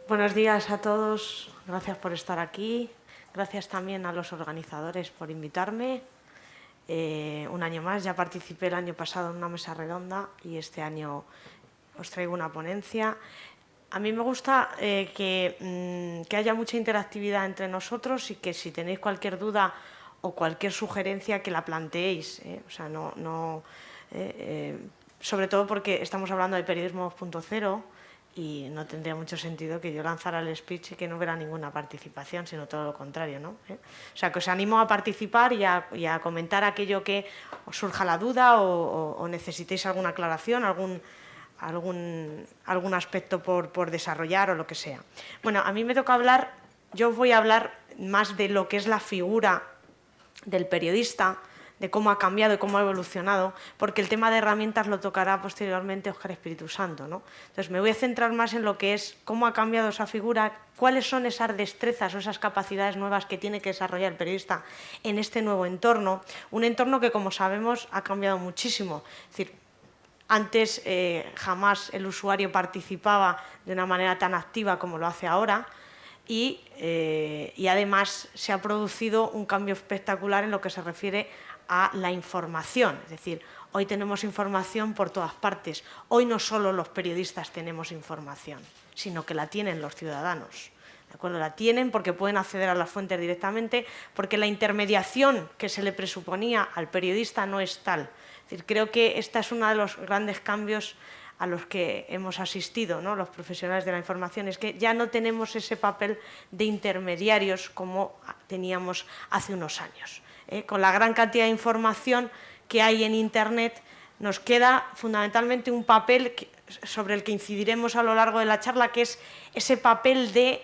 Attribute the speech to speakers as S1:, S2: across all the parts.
S1: Buenos días a todos, gracias por estar aquí, gracias también a los organizadores por invitarme. Un año más, ya participé el año pasado en una mesa redonda y este año os traigo una ponencia. A mí me gusta que haya mucha interactividad entre nosotros y que si tenéis cualquier duda o cualquier sugerencia que la planteéis. O sea, sobre todo porque estamos hablando de periodismo 2.0 y no tendría mucho sentido que yo lanzara el speech y que no hubiera ninguna participación, sino todo lo contrario, ¿no? O sea, que os animo a participar y a comentar aquello que os surja la duda o necesitéis alguna aclaración, algún aspecto por desarrollar o lo que sea. Bueno, a mí me toca hablar, yo voy a hablar más de lo que es la figura del periodista, de cómo ha cambiado y cómo ha evolucionado, porque el tema de herramientas lo tocará posteriormente Óscar Espíritu Santo, ¿no? Entonces me voy a centrar más en lo que es cómo ha cambiado esa figura, cuáles son esas destrezas o esas capacidades nuevas que tiene que desarrollar el periodista en este nuevo entorno, un entorno que, como sabemos, ha cambiado muchísimo. Es decir, antes jamás el usuario participaba de una manera tan activa como lo hace ahora y además se ha producido un cambio espectacular en lo que se refiere a la información. Es decir, hoy tenemos información por todas partes. Hoy no solo los periodistas tenemos información, sino que la tienen los ciudadanos. ¿De acuerdo? La tienen porque pueden acceder a las fuentes directamente, porque la intermediación que se le presuponía al periodista no es tal. Es decir, creo que este es uno de los grandes cambios a los que hemos asistido, ¿no?, los profesionales de la información, es que ya no tenemos ese papel de intermediarios como teníamos hace unos años. Con la gran cantidad de información que hay en Internet, nos queda fundamentalmente un papel sobre el que incidiremos a lo largo de la charla, que es ese papel de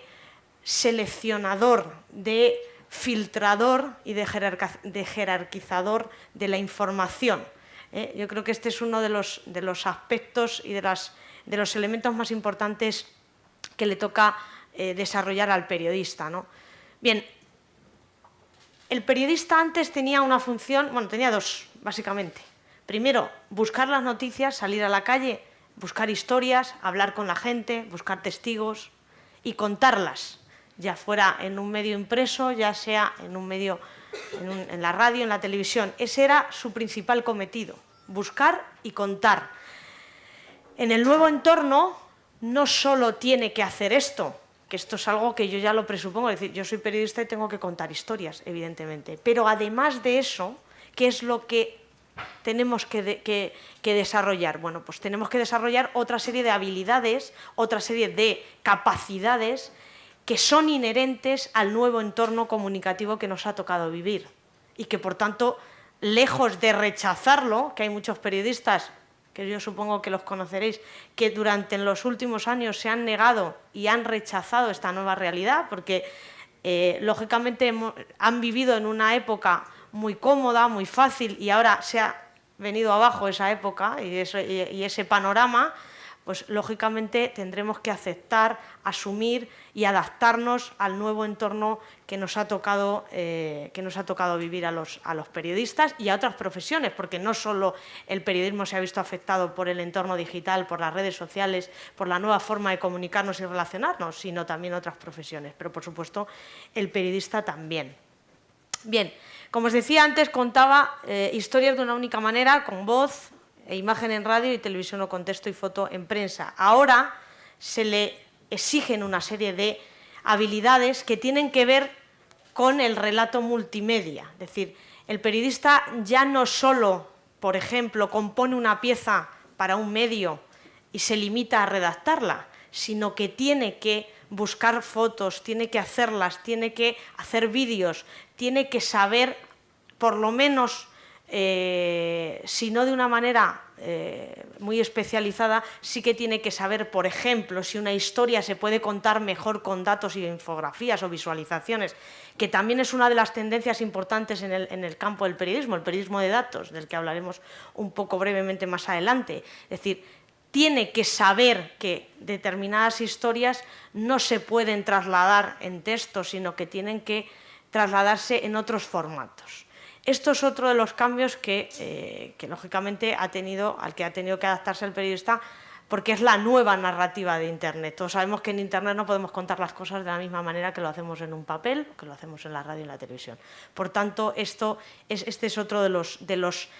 S1: seleccionador, de filtrador y de jerarquizador de la información. Yo creo que este es uno de los aspectos y de los elementos más importantes que le toca desarrollar al periodista, ¿no? Bien, el periodista antes tenía una función, bueno, tenía dos, básicamente. Primero, buscar las noticias, salir a la calle, buscar historias, hablar con la gente, buscar testigos y contarlas, ya fuera en un medio impreso, ya sea en un medio, en la radio, en la televisión. Ese era su principal cometido, buscar y contar. En el nuevo entorno no solo tiene que hacer esto, que esto es algo que yo ya lo presupongo, es decir, yo soy periodista y tengo que contar historias, evidentemente, pero además de eso, ¿qué es lo que tenemos que desarrollar? Bueno, pues tenemos que desarrollar otra serie de habilidades, otra serie de capacidades que son inherentes al nuevo entorno comunicativo que nos ha tocado vivir y que, por tanto, lejos de rechazarlo, que hay muchos periodistas, que yo supongo que los conoceréis, que durante los últimos años se han negado y han rechazado esta nueva realidad, porque lógicamente han vivido en una época muy cómoda, muy fácil, y ahora se ha venido abajo esa época y ese panorama, pues lógicamente tendremos que aceptar, asumir y adaptarnos al nuevo entorno que nos ha tocado vivir a los periodistas y a otras profesiones, porque no solo el periodismo se ha visto afectado por el entorno digital, por las redes sociales, por la nueva forma de comunicarnos y relacionarnos, sino también otras profesiones, pero por supuesto el periodista también. Bien, como os decía antes, contaba historias de una única manera, con voz e imagen en radio y televisión o con texto y foto en prensa. Ahora se le exigen una serie de habilidades que tienen que ver con el relato multimedia. Es decir, el periodista ya no solo, por ejemplo, compone una pieza para un medio y se limita a redactarla, sino que tiene que buscar fotos, tiene que hacerlas, tiene que hacer vídeos, tiene que saber, por lo menos, si no de una manera muy especializada, sí que tiene que saber, por ejemplo, si una historia se puede contar mejor con datos y infografías o visualizaciones, que también es una de las tendencias importantes en el campo del periodismo, el periodismo de datos, del que hablaremos un poco brevemente más adelante. Es decir, tiene que saber que determinadas historias no se pueden trasladar en texto, sino que tienen que trasladarse en otros formatos. Esto es otro de los cambios que lógicamente al que ha tenido que adaptarse el periodista porque es la nueva narrativa de Internet. Todos sabemos que en Internet no podemos contar las cosas de la misma manera que lo hacemos en un papel, que lo hacemos en la radio y en la televisión. Por tanto, este es otro de los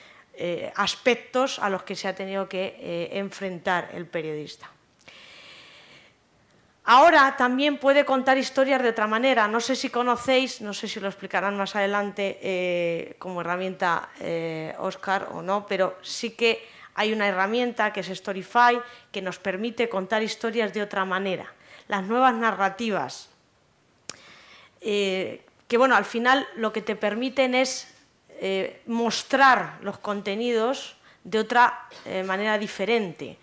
S1: aspectos a los que se ha tenido que enfrentar el periodista. Ahora también puede contar historias de otra manera. No sé si conocéis, no sé si lo explicarán más adelante como herramienta Óscar o no, pero sí que hay una herramienta que es Storify que nos permite contar historias de otra manera. Las nuevas narrativas, que bueno, al final lo que te permiten es mostrar los contenidos de otra manera diferente.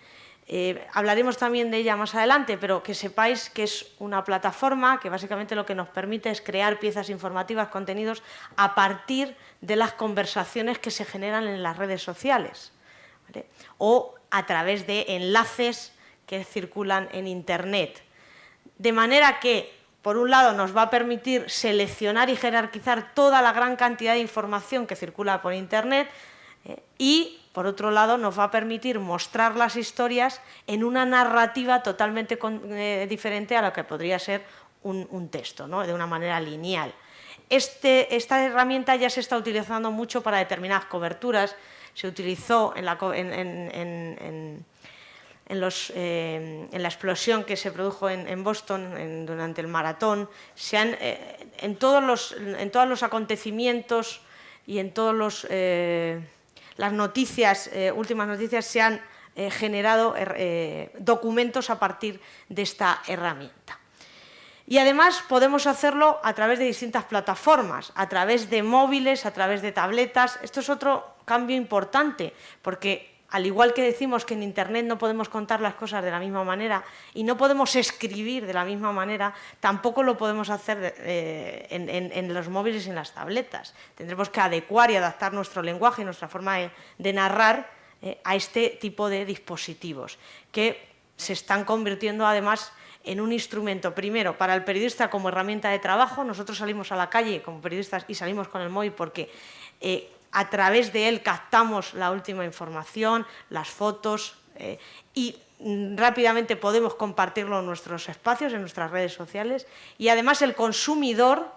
S1: Hablaremos también de ella más adelante, pero que sepáis que es una plataforma que básicamente lo que nos permite es crear piezas informativas, contenidos, a partir de las conversaciones que se generan en las redes sociales, ¿vale? O a través de enlaces que circulan en Internet. De manera que, por un lado, nos va a permitir seleccionar y jerarquizar toda la gran cantidad de información que circula por Internet y, por otro lado, nos va a permitir mostrar las historias en una narrativa totalmente diferente a lo que podría ser un texto, ¿no? De una manera lineal. Esta herramienta ya se está utilizando mucho para determinadas coberturas. Se utilizó en la explosión que se produjo en Boston durante el maratón. En todos los acontecimientos y en todos las noticias, últimas noticias, se han generado documentos a partir de esta herramienta. Y además podemos hacerlo a través de distintas plataformas, a través de móviles, a través de tabletas. Esto es otro cambio importante, porque al igual que decimos que en Internet no podemos contar las cosas de la misma manera y no podemos escribir de la misma manera, tampoco lo podemos hacer en los móviles y en las tabletas. Tendremos que adecuar y adaptar nuestro lenguaje y nuestra forma de narrar a este tipo de dispositivos, que se están convirtiendo además en un instrumento, primero, para el periodista como herramienta de trabajo. Nosotros salimos a la calle como periodistas y salimos con el móvil porque a través de él captamos la última información, las fotos y rápidamente podemos compartirlo en nuestros espacios, en nuestras redes sociales. Y además el consumidor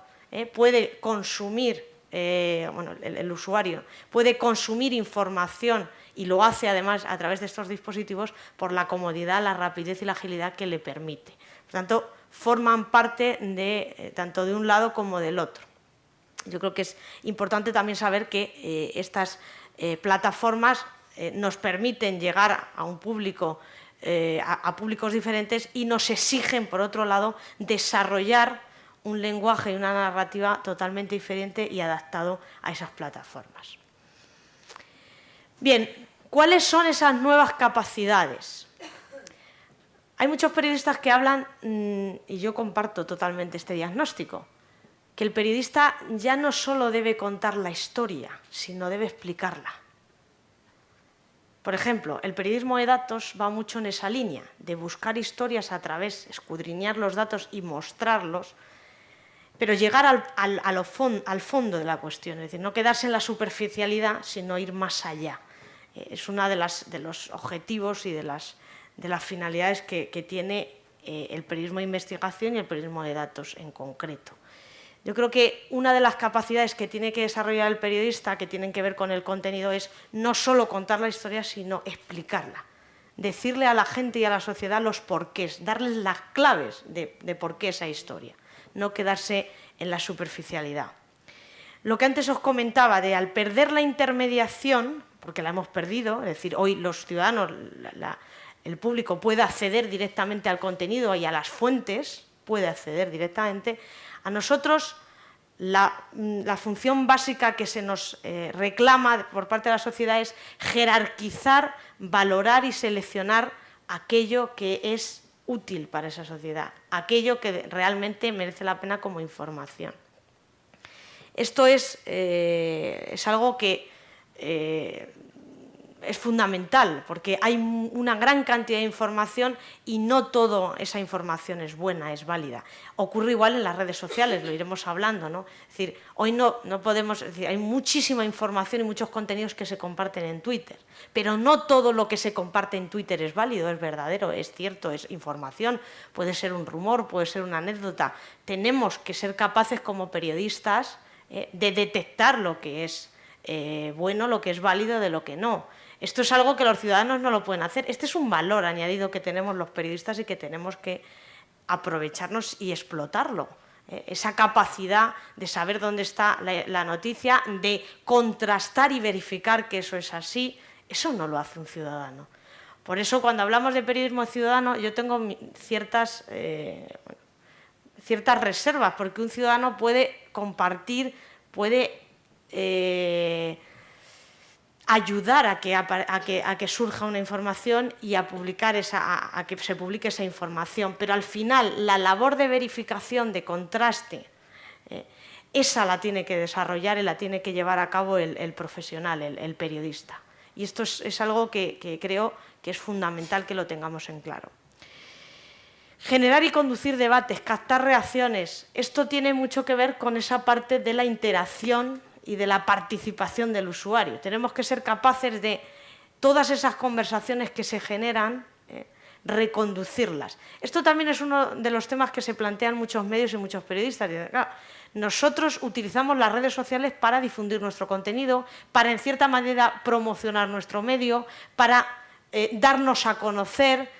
S1: puede consumir, el usuario puede consumir información y lo hace además a través de estos dispositivos por la comodidad, la rapidez y la agilidad que le permite. Por tanto, forman parte tanto de un lado como del otro. Yo creo que es importante también saber que estas plataformas nos permiten llegar a un público, a públicos diferentes, y nos exigen, por otro lado, desarrollar un lenguaje y una narrativa totalmente diferente y adaptado a esas plataformas. Bien, ¿cuáles son esas nuevas capacidades? Hay muchos periodistas que hablan, y yo comparto totalmente este diagnóstico, que el periodista ya no solo debe contar la historia, sino debe explicarla. Por ejemplo, el periodismo de datos va mucho en esa línea, de buscar historias a través, escudriñar los datos y mostrarlos, pero llegar al fondo de la cuestión, es decir, no quedarse en la superficialidad, sino ir más allá. Es uno de los objetivos y de las finalidades que tiene el periodismo de investigación y el periodismo de datos en concreto. Yo creo que una de las capacidades que tiene que desarrollar el periodista, que tienen que ver con el contenido, es no solo contar la historia, sino explicarla. Decirle a la gente y a la sociedad los porqués, darles las claves de por qué esa historia, no quedarse en la superficialidad. Lo que antes os comentaba de al perder la intermediación, porque la hemos perdido, es decir, hoy los ciudadanos, el público puede acceder directamente al contenido y a las fuentes, puede acceder directamente. A nosotros la función básica que se nos reclama por parte de la sociedad es jerarquizar, valorar y seleccionar aquello que es útil para esa sociedad, aquello que realmente merece la pena como información. Esto es algo que es fundamental, porque hay una gran cantidad de información y no toda esa información es buena, es válida. Ocurre igual en las redes sociales, lo iremos hablando, ¿no? Es decir, hoy no podemos, es decir, hay muchísima información y muchos contenidos que se comparten en Twitter, pero no todo lo que se comparte en Twitter es válido, es verdadero, es cierto, es información, puede ser un rumor, puede ser una anécdota. Tenemos que ser capaces como periodistas de detectar lo que es bueno, lo que es válido de lo que no. Esto es algo que los ciudadanos no lo pueden hacer. Este es un valor añadido que tenemos los periodistas y que tenemos que aprovecharnos y explotarlo. Esa capacidad de saber dónde está la noticia, de contrastar y verificar que eso es así, eso no lo hace un ciudadano. Por eso, cuando hablamos de periodismo ciudadano, yo tengo ciertas reservas, porque un ciudadano puede compartir, puede ayudar a que surja una información y a que se publique esa información. Pero al final, la labor de verificación, de contraste, esa la tiene que desarrollar y la tiene que llevar a cabo el profesional, el periodista. Y esto es algo que creo que es fundamental que lo tengamos en claro. Generar y conducir debates, captar reacciones, esto tiene mucho que ver con esa parte de la interacción y de la participación del usuario. Tenemos que ser capaces de todas esas conversaciones que se generan, reconducirlas. Esto también es uno de los temas que se plantean muchos medios y muchos periodistas. Claro, nosotros utilizamos las redes sociales para difundir nuestro contenido, para en cierta manera promocionar nuestro medio, para darnos a conocer,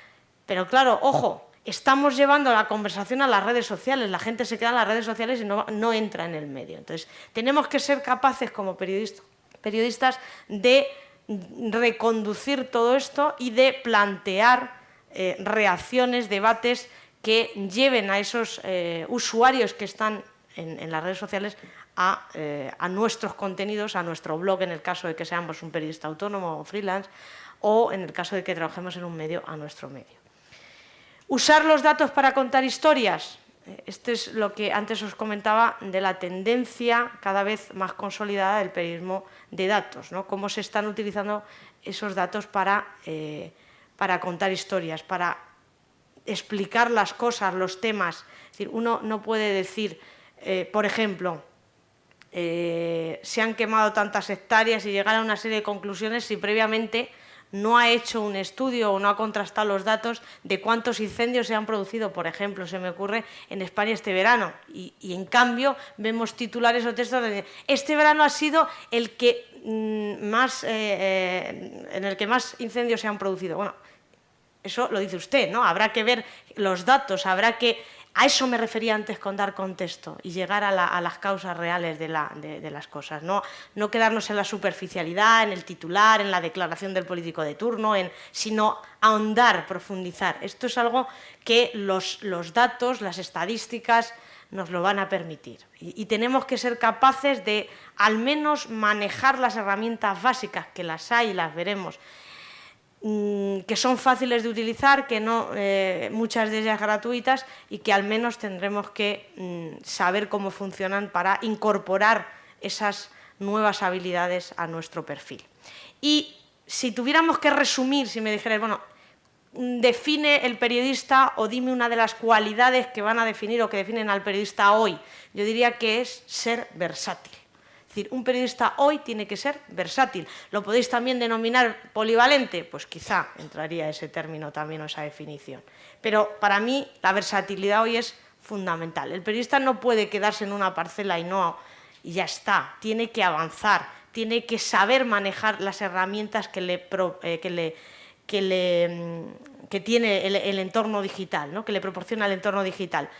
S1: pero claro, ojo, estamos llevando la conversación a las redes sociales, la gente se queda en las redes sociales y no entra en el medio. Entonces, tenemos que ser capaces como periodistas de reconducir todo esto y de plantear reacciones, debates que lleven a esos usuarios que están en las redes sociales a nuestros contenidos, a nuestro blog, en el caso de que seamos un periodista autónomo o freelance, o en el caso de que trabajemos en un medio, a nuestro medio. Usar los datos para contar historias. Esto es lo que antes os comentaba de la tendencia cada vez más consolidada del periodismo de datos, ¿no? Cómo se están utilizando esos datos para contar historias, para explicar las cosas, los temas. Es decir, uno no puede decir, por ejemplo, se han quemado tantas hectáreas y llegar a una serie de conclusiones si previamente no ha hecho un estudio o no ha contrastado los datos de cuántos incendios se han producido, por ejemplo, se me ocurre, en España este verano. Y en cambio vemos titulares o textos de este verano ha sido el que en el que más incendios se han producido. Bueno, eso lo dice usted, ¿no? Habrá que ver los datos, habrá que... A eso me refería antes con dar contexto y llegar a las causas reales de las cosas. No quedarnos en la superficialidad, en el titular, en la declaración del político de turno, sino ahondar, profundizar. Esto es algo que los datos, las estadísticas nos lo van a permitir. Y tenemos que ser capaces de al menos manejar las herramientas básicas, que las hay y las veremos, que son fáciles de utilizar, que no, muchas de ellas gratuitas, y que al menos tendremos que saber cómo funcionan para incorporar esas nuevas habilidades a nuestro perfil. Y si tuviéramos que resumir, si me dijerais, bueno, define el periodista o dime una de las cualidades que van a definir o que definen al periodista hoy, yo diría que es ser versátil. Es decir, un periodista hoy tiene que ser versátil. ¿Lo podéis también denominar polivalente? Pues quizá entraría ese término también o esa definición. Pero para mí la versatilidad hoy es fundamental. El periodista no puede quedarse en una parcela y ya está. Tiene que avanzar, tiene que saber manejar las herramientas que tiene el entorno digital, ¿no? Que le proporciona el entorno digital.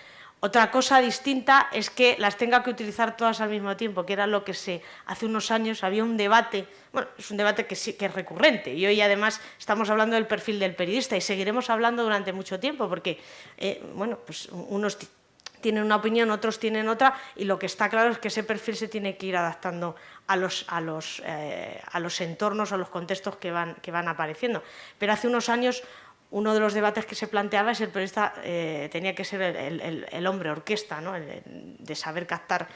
S1: Otra cosa distinta es que las tenga que utilizar todas al mismo tiempo, que era lo que hace unos años había un debate, bueno, es un debate que sí que es recurrente, y hoy además estamos hablando del perfil del periodista y seguiremos hablando durante mucho tiempo, porque bueno, pues unos tienen una opinión, otros tienen otra, y lo que está claro es que ese perfil se tiene que ir adaptando a los entornos, a los contextos que van apareciendo. Pero hace unos años uno de los debates que se planteaba es si el periodista tenía que ser el hombre orquesta, ¿no? De saber captar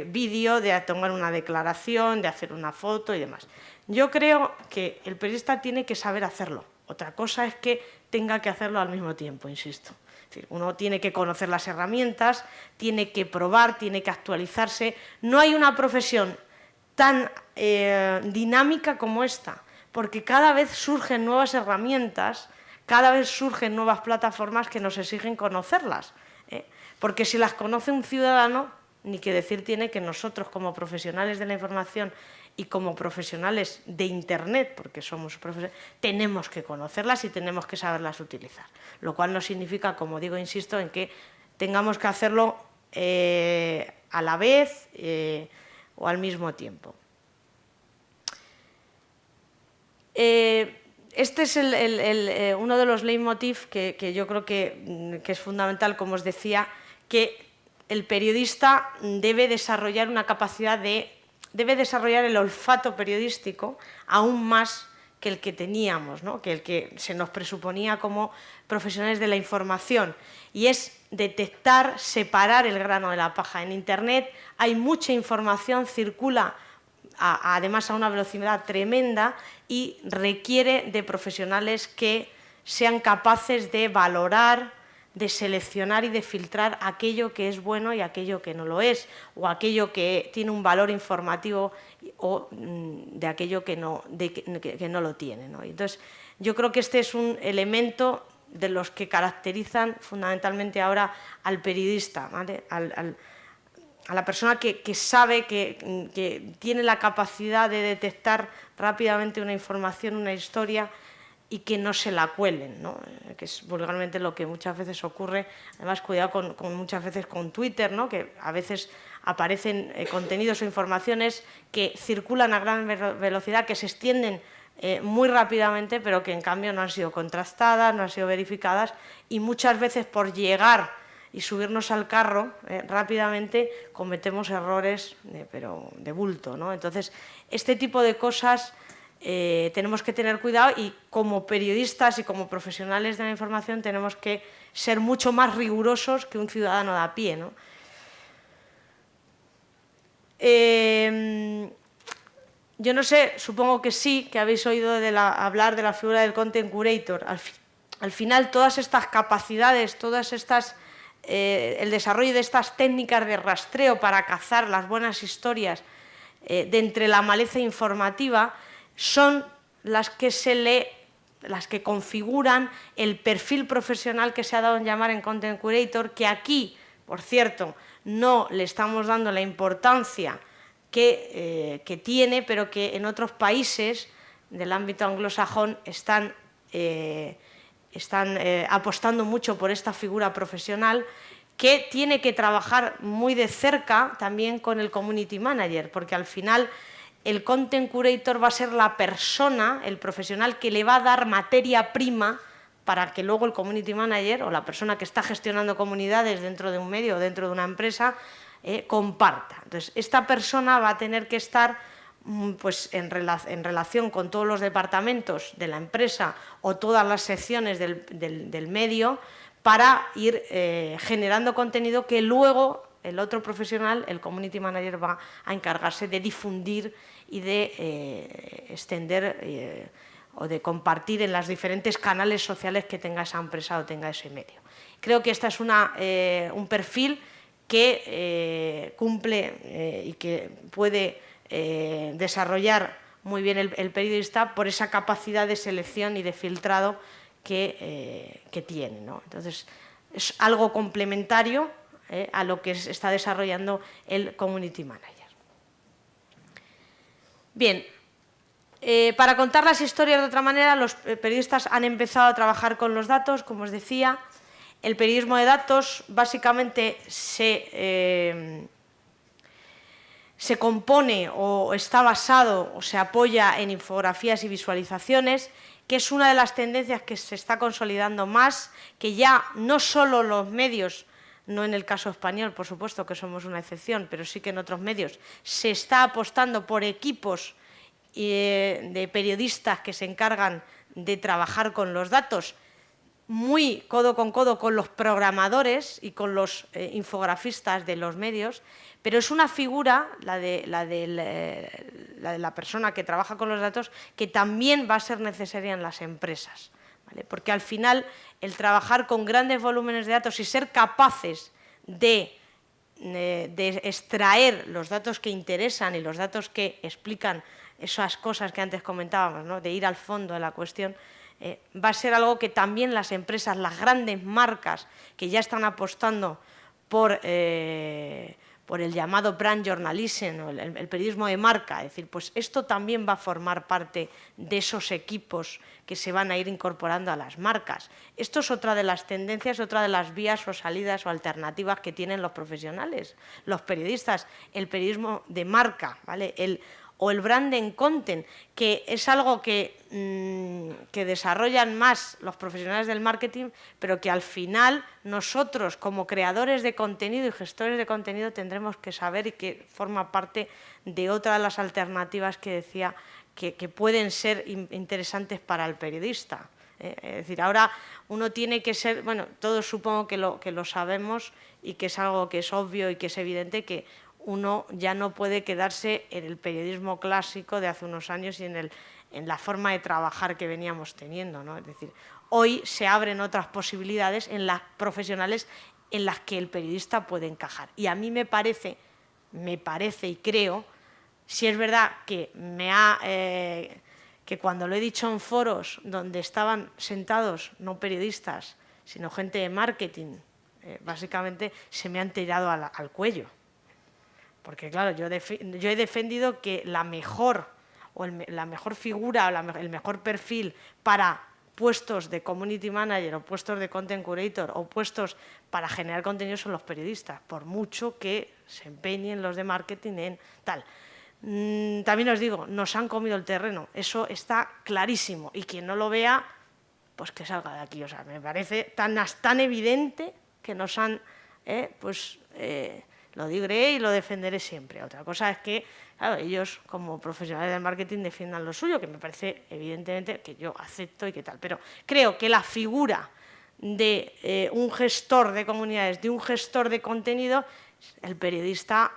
S1: vídeo, de tomar una declaración, de hacer una foto y demás. Yo creo que el periodista tiene que saber hacerlo. Otra cosa es que tenga que hacerlo al mismo tiempo, insisto. Es decir, uno tiene que conocer las herramientas, tiene que probar, tiene que actualizarse. No hay una profesión tan dinámica como esta, porque cada vez surgen nuevas herramientas, cada vez surgen nuevas plataformas que nos exigen conocerlas. Porque si las conoce un ciudadano, ni que decir tiene que nosotros como profesionales de la información y como profesionales de Internet, porque somos profesionales, tenemos que conocerlas y tenemos que saberlas utilizar. Lo cual no significa, como digo, insisto, en que tengamos que hacerlo a la vez o al mismo tiempo. Este es uno de los leitmotiv que yo creo que es fundamental, como os decía, que el periodista debe desarrollar una capacidad debe desarrollar el olfato periodístico aún más que el que teníamos, ¿no? Que el que se nos presuponía como profesionales de la información, y es detectar, separar el grano de la paja. En Internet hay mucha información, circula además a una velocidad tremenda y requiere de profesionales que sean capaces de valorar, de seleccionar y de filtrar aquello que es bueno y aquello que no lo es, o aquello que tiene un valor informativo o de aquello que no lo tiene, ¿no? Entonces, yo creo que este es un elemento de los que caracterizan fundamentalmente ahora al periodista, ¿vale? A la persona que sabe, que tiene la capacidad de detectar rápidamente una información, una historia, y que no se la cuelen, ¿no? Que es vulgarmente lo que muchas veces ocurre. Además, cuidado muchas veces con Twitter, ¿no? Que a veces aparecen contenidos o informaciones que circulan a gran velocidad, que se extienden muy rápidamente, pero que en cambio no han sido contrastadas, no han sido verificadas, y muchas veces por llegar y subirnos al carro rápidamente cometemos errores pero de bulto, ¿no? Entonces, este tipo de cosas tenemos que tener cuidado, y como periodistas y como profesionales de la información tenemos que ser mucho más rigurosos que un ciudadano de a pie, ¿no? Yo no sé, supongo que sí, que habéis oído hablar de la figura del content curator. Al final, todas estas capacidades, el desarrollo de estas técnicas de rastreo para cazar las buenas historias de entre la maleza informativa son las que configuran el perfil profesional que se ha dado en llamar en content curator, que aquí, por cierto, no le estamos dando la importancia que tiene, pero que en otros países del ámbito anglosajón están apostando mucho por esta figura profesional, que tiene que trabajar muy de cerca también con el community manager, porque al final el content curator va a ser la persona, el profesional que le va a dar materia prima para que luego el community manager o la persona que está gestionando comunidades dentro de un medio o dentro de una empresa comparta. Entonces, esta persona va a tener que estar pues, en relación con todos los departamentos de la empresa o todas las secciones del medio para ir generando contenido que luego el otro profesional, el community manager, va a encargarse de difundir y de extender o de compartir en los diferentes canales sociales que tenga esa empresa o tenga ese medio. Creo que este es un perfil que cumple y que puede desarrollar muy bien el periodista por esa capacidad de selección y de filtrado que tiene, ¿no? Entonces, es algo complementario a lo que está desarrollando el community manager. Bien, para contar las historias de otra manera, los periodistas han empezado a trabajar con los datos, como os decía. El periodismo de datos básicamente se compone o está basado o se apoya en infografías y visualizaciones, que es una de las tendencias que se está consolidando más, que ya no solo los medios, no en el caso español, por supuesto que somos una excepción, pero sí que en otros medios se está apostando por equipos de periodistas que se encargan de trabajar con los datos, muy codo con los programadores y con los infografistas de los medios, pero es una figura, la de la persona que trabaja con los datos, que también va a ser necesaria en las empresas, ¿vale? Porque al final el trabajar con grandes volúmenes de datos y ser capaces de extraer los datos que interesan y los datos que explican esas cosas que antes comentábamos, ¿no? De ir al fondo de la cuestión, va a ser algo que también las empresas, las grandes marcas que ya están apostando por el llamado brand journalism, o el periodismo de marca, es decir, pues esto también va a formar parte de esos equipos que se van a ir incorporando a las marcas. Esto es otra de las tendencias, otra de las vías o salidas o alternativas que tienen los profesionales, los periodistas, el periodismo de marca, ¿vale? O el branding content, que es algo que desarrollan más los profesionales del marketing, pero que al final nosotros, como creadores de contenido y gestores de contenido, tendremos que saber, y que forma parte de otra de las alternativas que decía que pueden ser interesantes para el periodista. Es decir, ahora uno tiene que ser, bueno, todos supongo que lo sabemos, y que es algo que es obvio y que es evidente, que uno ya no puede quedarse en el periodismo clásico de hace unos años y en la forma de trabajar que veníamos teniendo, ¿no? Es decir, hoy se abren otras posibilidades en las profesionales en las que el periodista puede encajar. Y a mí me parece y creo, si es verdad que que cuando lo he dicho en foros donde estaban sentados no periodistas, sino gente de marketing, básicamente se me han tirado al cuello. Porque, claro, yo he defendido que la mejor figura o el mejor perfil para puestos de community manager o puestos de content curator o puestos para generar contenido son los periodistas, por mucho que se empeñen los de marketing en tal. También os digo, nos han comido el terreno, eso está clarísimo, y quien no lo vea, pues que salga de aquí. O sea, me parece tan evidente que nos han, lo diré y lo defenderé siempre. Otra cosa es que, claro, ellos como profesionales del marketing defiendan lo suyo, que me parece evidentemente que yo acepto y que tal. Pero creo que la figura de un gestor de comunidades, de un gestor de contenido, el periodista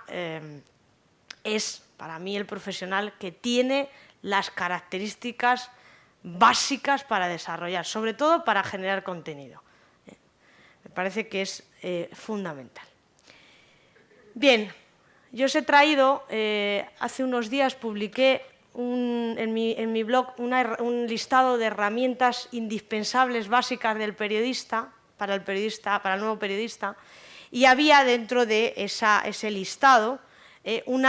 S1: es para mí el profesional que tiene las características básicas para desarrollar, sobre todo para generar contenido. Me parece que es fundamental. Bien, yo os he traído, hace unos días publiqué en mi blog un listado de herramientas indispensables básicas del periodista, para el nuevo periodista, y había dentro de ese listado un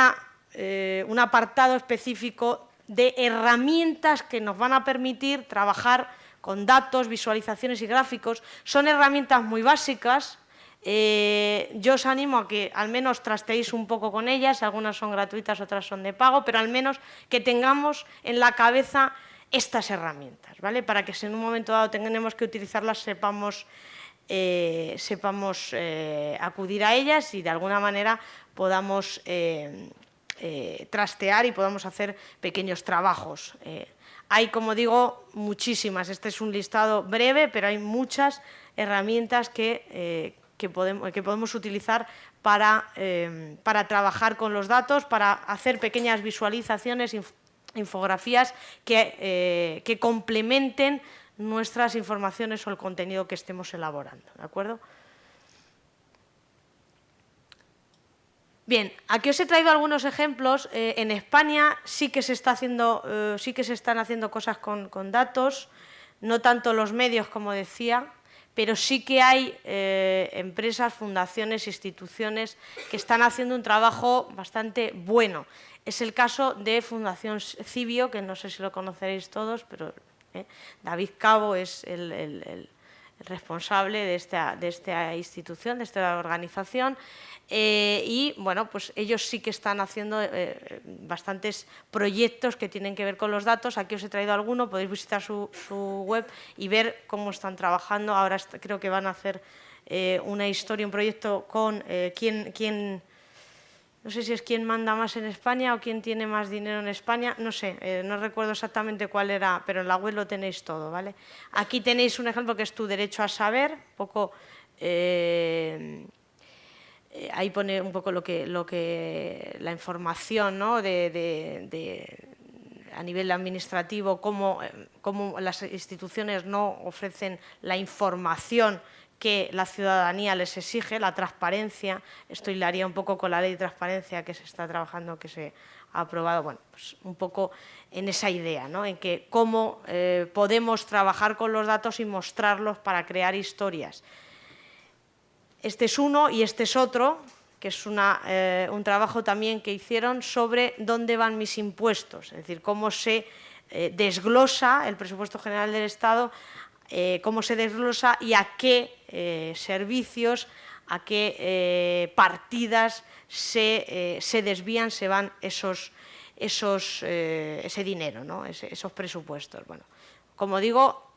S1: apartado específico de herramientas que nos van a permitir trabajar con datos, visualizaciones y gráficos. Son herramientas muy básicas. Yo os animo a que al menos trasteéis un poco con ellas, algunas son gratuitas, otras son de pago, pero al menos que tengamos en la cabeza estas herramientas, ¿vale? Para que si en un momento dado tenemos que utilizarlas sepamos acudir a ellas y de alguna manera podamos trastear y podamos hacer pequeños trabajos. Hay, como digo, muchísimas. Este es un listado breve, pero hay muchas herramientas que podemos utilizar para trabajar con los datos, para hacer pequeñas visualizaciones, infografías que complementen nuestras informaciones o el contenido que estemos elaborando, ¿de acuerdo? Bien, aquí os he traído algunos ejemplos. En España sí que se están haciendo cosas con datos, no tanto los medios, como decía, pero sí que hay empresas, fundaciones, instituciones que están haciendo un trabajo bastante bueno. Es el caso de Fundación Cibio, que no sé si lo conoceréis todos, pero David Cabo es el responsable de esta institución, de esta organización, y bueno, pues ellos sí que están haciendo bastantes proyectos que tienen que ver con los datos. Aquí os he traído alguno, podéis visitar su web y ver cómo están trabajando. Ahora creo que van a hacer una historia, un proyecto con no sé si es quién manda más en España o quién tiene más dinero en España, no sé, no recuerdo exactamente cuál era, pero en la web lo tenéis todo, ¿vale? Aquí tenéis un ejemplo que es Tu derecho a saber, un poco, ahí pone un poco la información, ¿no? A nivel administrativo, cómo las instituciones no ofrecen la información que la ciudadanía les exige, la transparencia. Esto hilaría un poco con la ley de transparencia que se está trabajando, que se ha aprobado, bueno, pues un poco en esa idea, ¿no? En que cómo podemos trabajar con los datos y mostrarlos para crear historias. Este es uno y este es otro, que es un trabajo también que hicieron sobre dónde van mis impuestos, es decir, cómo se desglosa el presupuesto general del Estado, cómo se desglosa y a qué servicios, a qué partidas se desvían, se van ese dinero, ¿no? esos presupuestos. Bueno, como digo,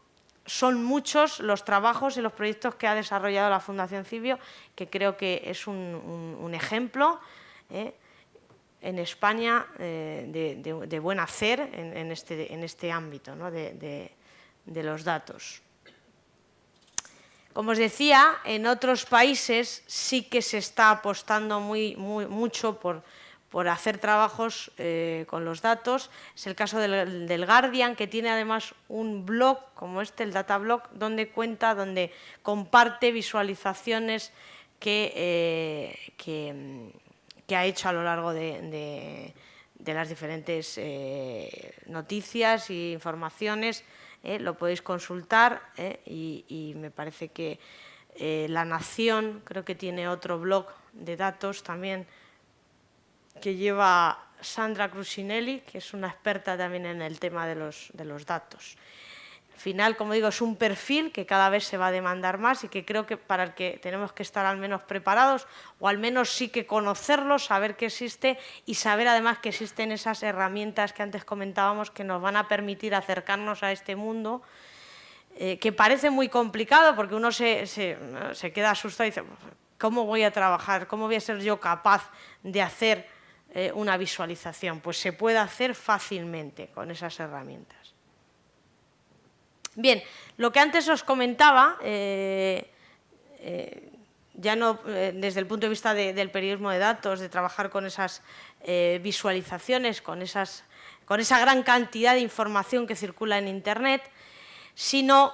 S1: son muchos los trabajos y los proyectos que ha desarrollado la Fundación Cibio, que creo que es un ejemplo en España de buen hacer en este ámbito, ¿no? de los datos. Como os decía, en otros países sí que se está apostando mucho por hacer trabajos con los datos. Es el caso del Guardian, que tiene además un blog como el Datablog, donde comparte visualizaciones que ha hecho a lo largo de las diferentes noticias e informaciones. Lo podéis consultar y me parece que La Nación creo que tiene otro blog de datos también que lleva Sandra Crucinelli, que es una experta también en el tema de los datos. Al final, como digo, es un perfil que cada vez se va a demandar más y que creo que para el que tenemos que estar al menos preparados, o al menos sí que conocerlo, saber que existe y saber además que existen esas herramientas que antes comentábamos que nos van a permitir acercarnos a este mundo, que parece muy complicado porque uno se queda asustado y dice, ¿cómo voy a trabajar? ¿Cómo voy a ser yo capaz de hacer una visualización? Pues se puede hacer fácilmente con esas herramientas. Bien, lo que antes os comentaba, ya no desde el punto de vista del periodismo de datos, de trabajar con esas visualizaciones, con esa gran cantidad de información que circula en Internet, sino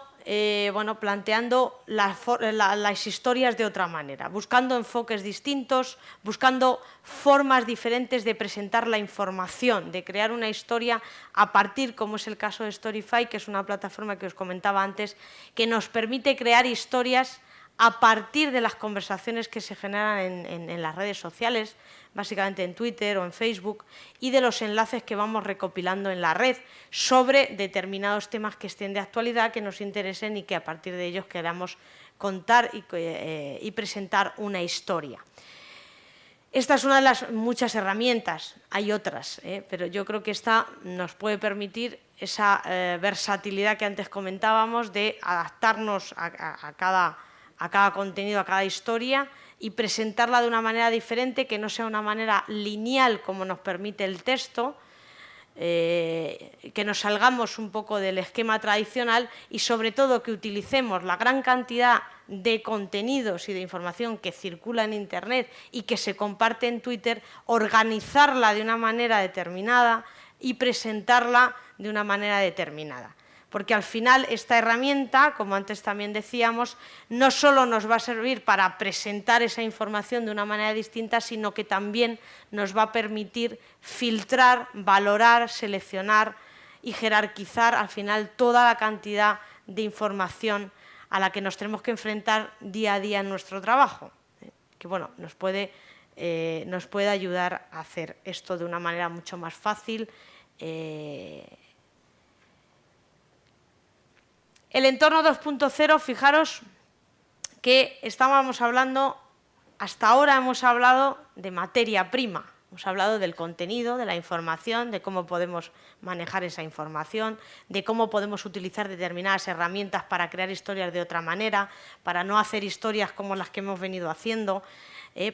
S1: planteando las historias de otra manera, buscando enfoques distintos, buscando formas diferentes de presentar la información, de crear una historia a partir, como es el caso de Storify, que es una plataforma que os comentaba antes, que nos permite crear historias a partir de las conversaciones que se generan en las redes sociales, básicamente en Twitter o en Facebook, y de los enlaces que vamos recopilando en la red sobre determinados temas que estén de actualidad, que nos interesen y que a partir de ellos queramos contar y presentar una historia. Esta es una de las muchas herramientas, hay otras, pero yo creo que esta nos puede permitir esa versatilidad que antes comentábamos de adaptarnos a cada contenido, a cada historia y presentarla de una manera diferente, que no sea una manera lineal como nos permite el texto, que nos salgamos un poco del esquema tradicional y sobre todo que utilicemos la gran cantidad de contenidos y de información que circula en Internet y que se comparte en Twitter, organizarla de una manera determinada y presentarla de una manera determinada. Porque al final esta herramienta, como antes también decíamos, no solo nos va a servir para presentar esa información de una manera distinta, sino que también nos va a permitir filtrar, valorar, seleccionar y jerarquizar al final toda la cantidad de información a la que nos tenemos que enfrentar día a día en nuestro trabajo, que bueno, nos puede ayudar a hacer esto de una manera mucho más fácil. El entorno 2.0, fijaros que estábamos hablando, hasta ahora hemos hablado de materia prima, Hemos hablado del contenido, de la información, de cómo podemos manejar esa información, de cómo podemos utilizar determinadas herramientas para crear historias de otra manera, para no hacer historias como las que hemos venido haciendo,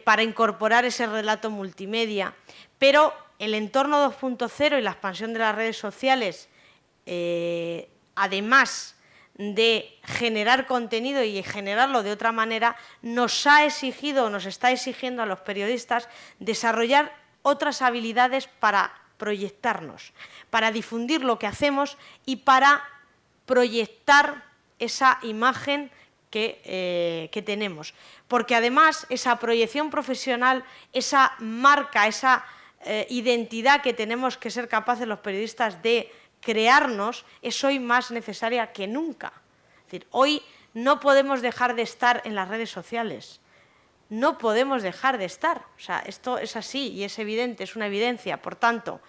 S1: para incorporar ese relato multimedia. Pero el entorno 2.0 y la expansión de las redes sociales, además de generar contenido y generarlo de otra manera, nos ha exigido, nos está exigiendo a los periodistas desarrollar otras habilidades para proyectarnos, para difundir lo que hacemos y para proyectar esa imagen que tenemos. Porque además esa proyección profesional, esa marca, esa identidad que tenemos que ser capaces los periodistas de crearnos es hoy más necesaria que nunca. Es decir, hoy no podemos dejar de estar en las redes sociales. No podemos dejar de estar. O sea, esto es así y es evidente, es una evidencia. Por tanto,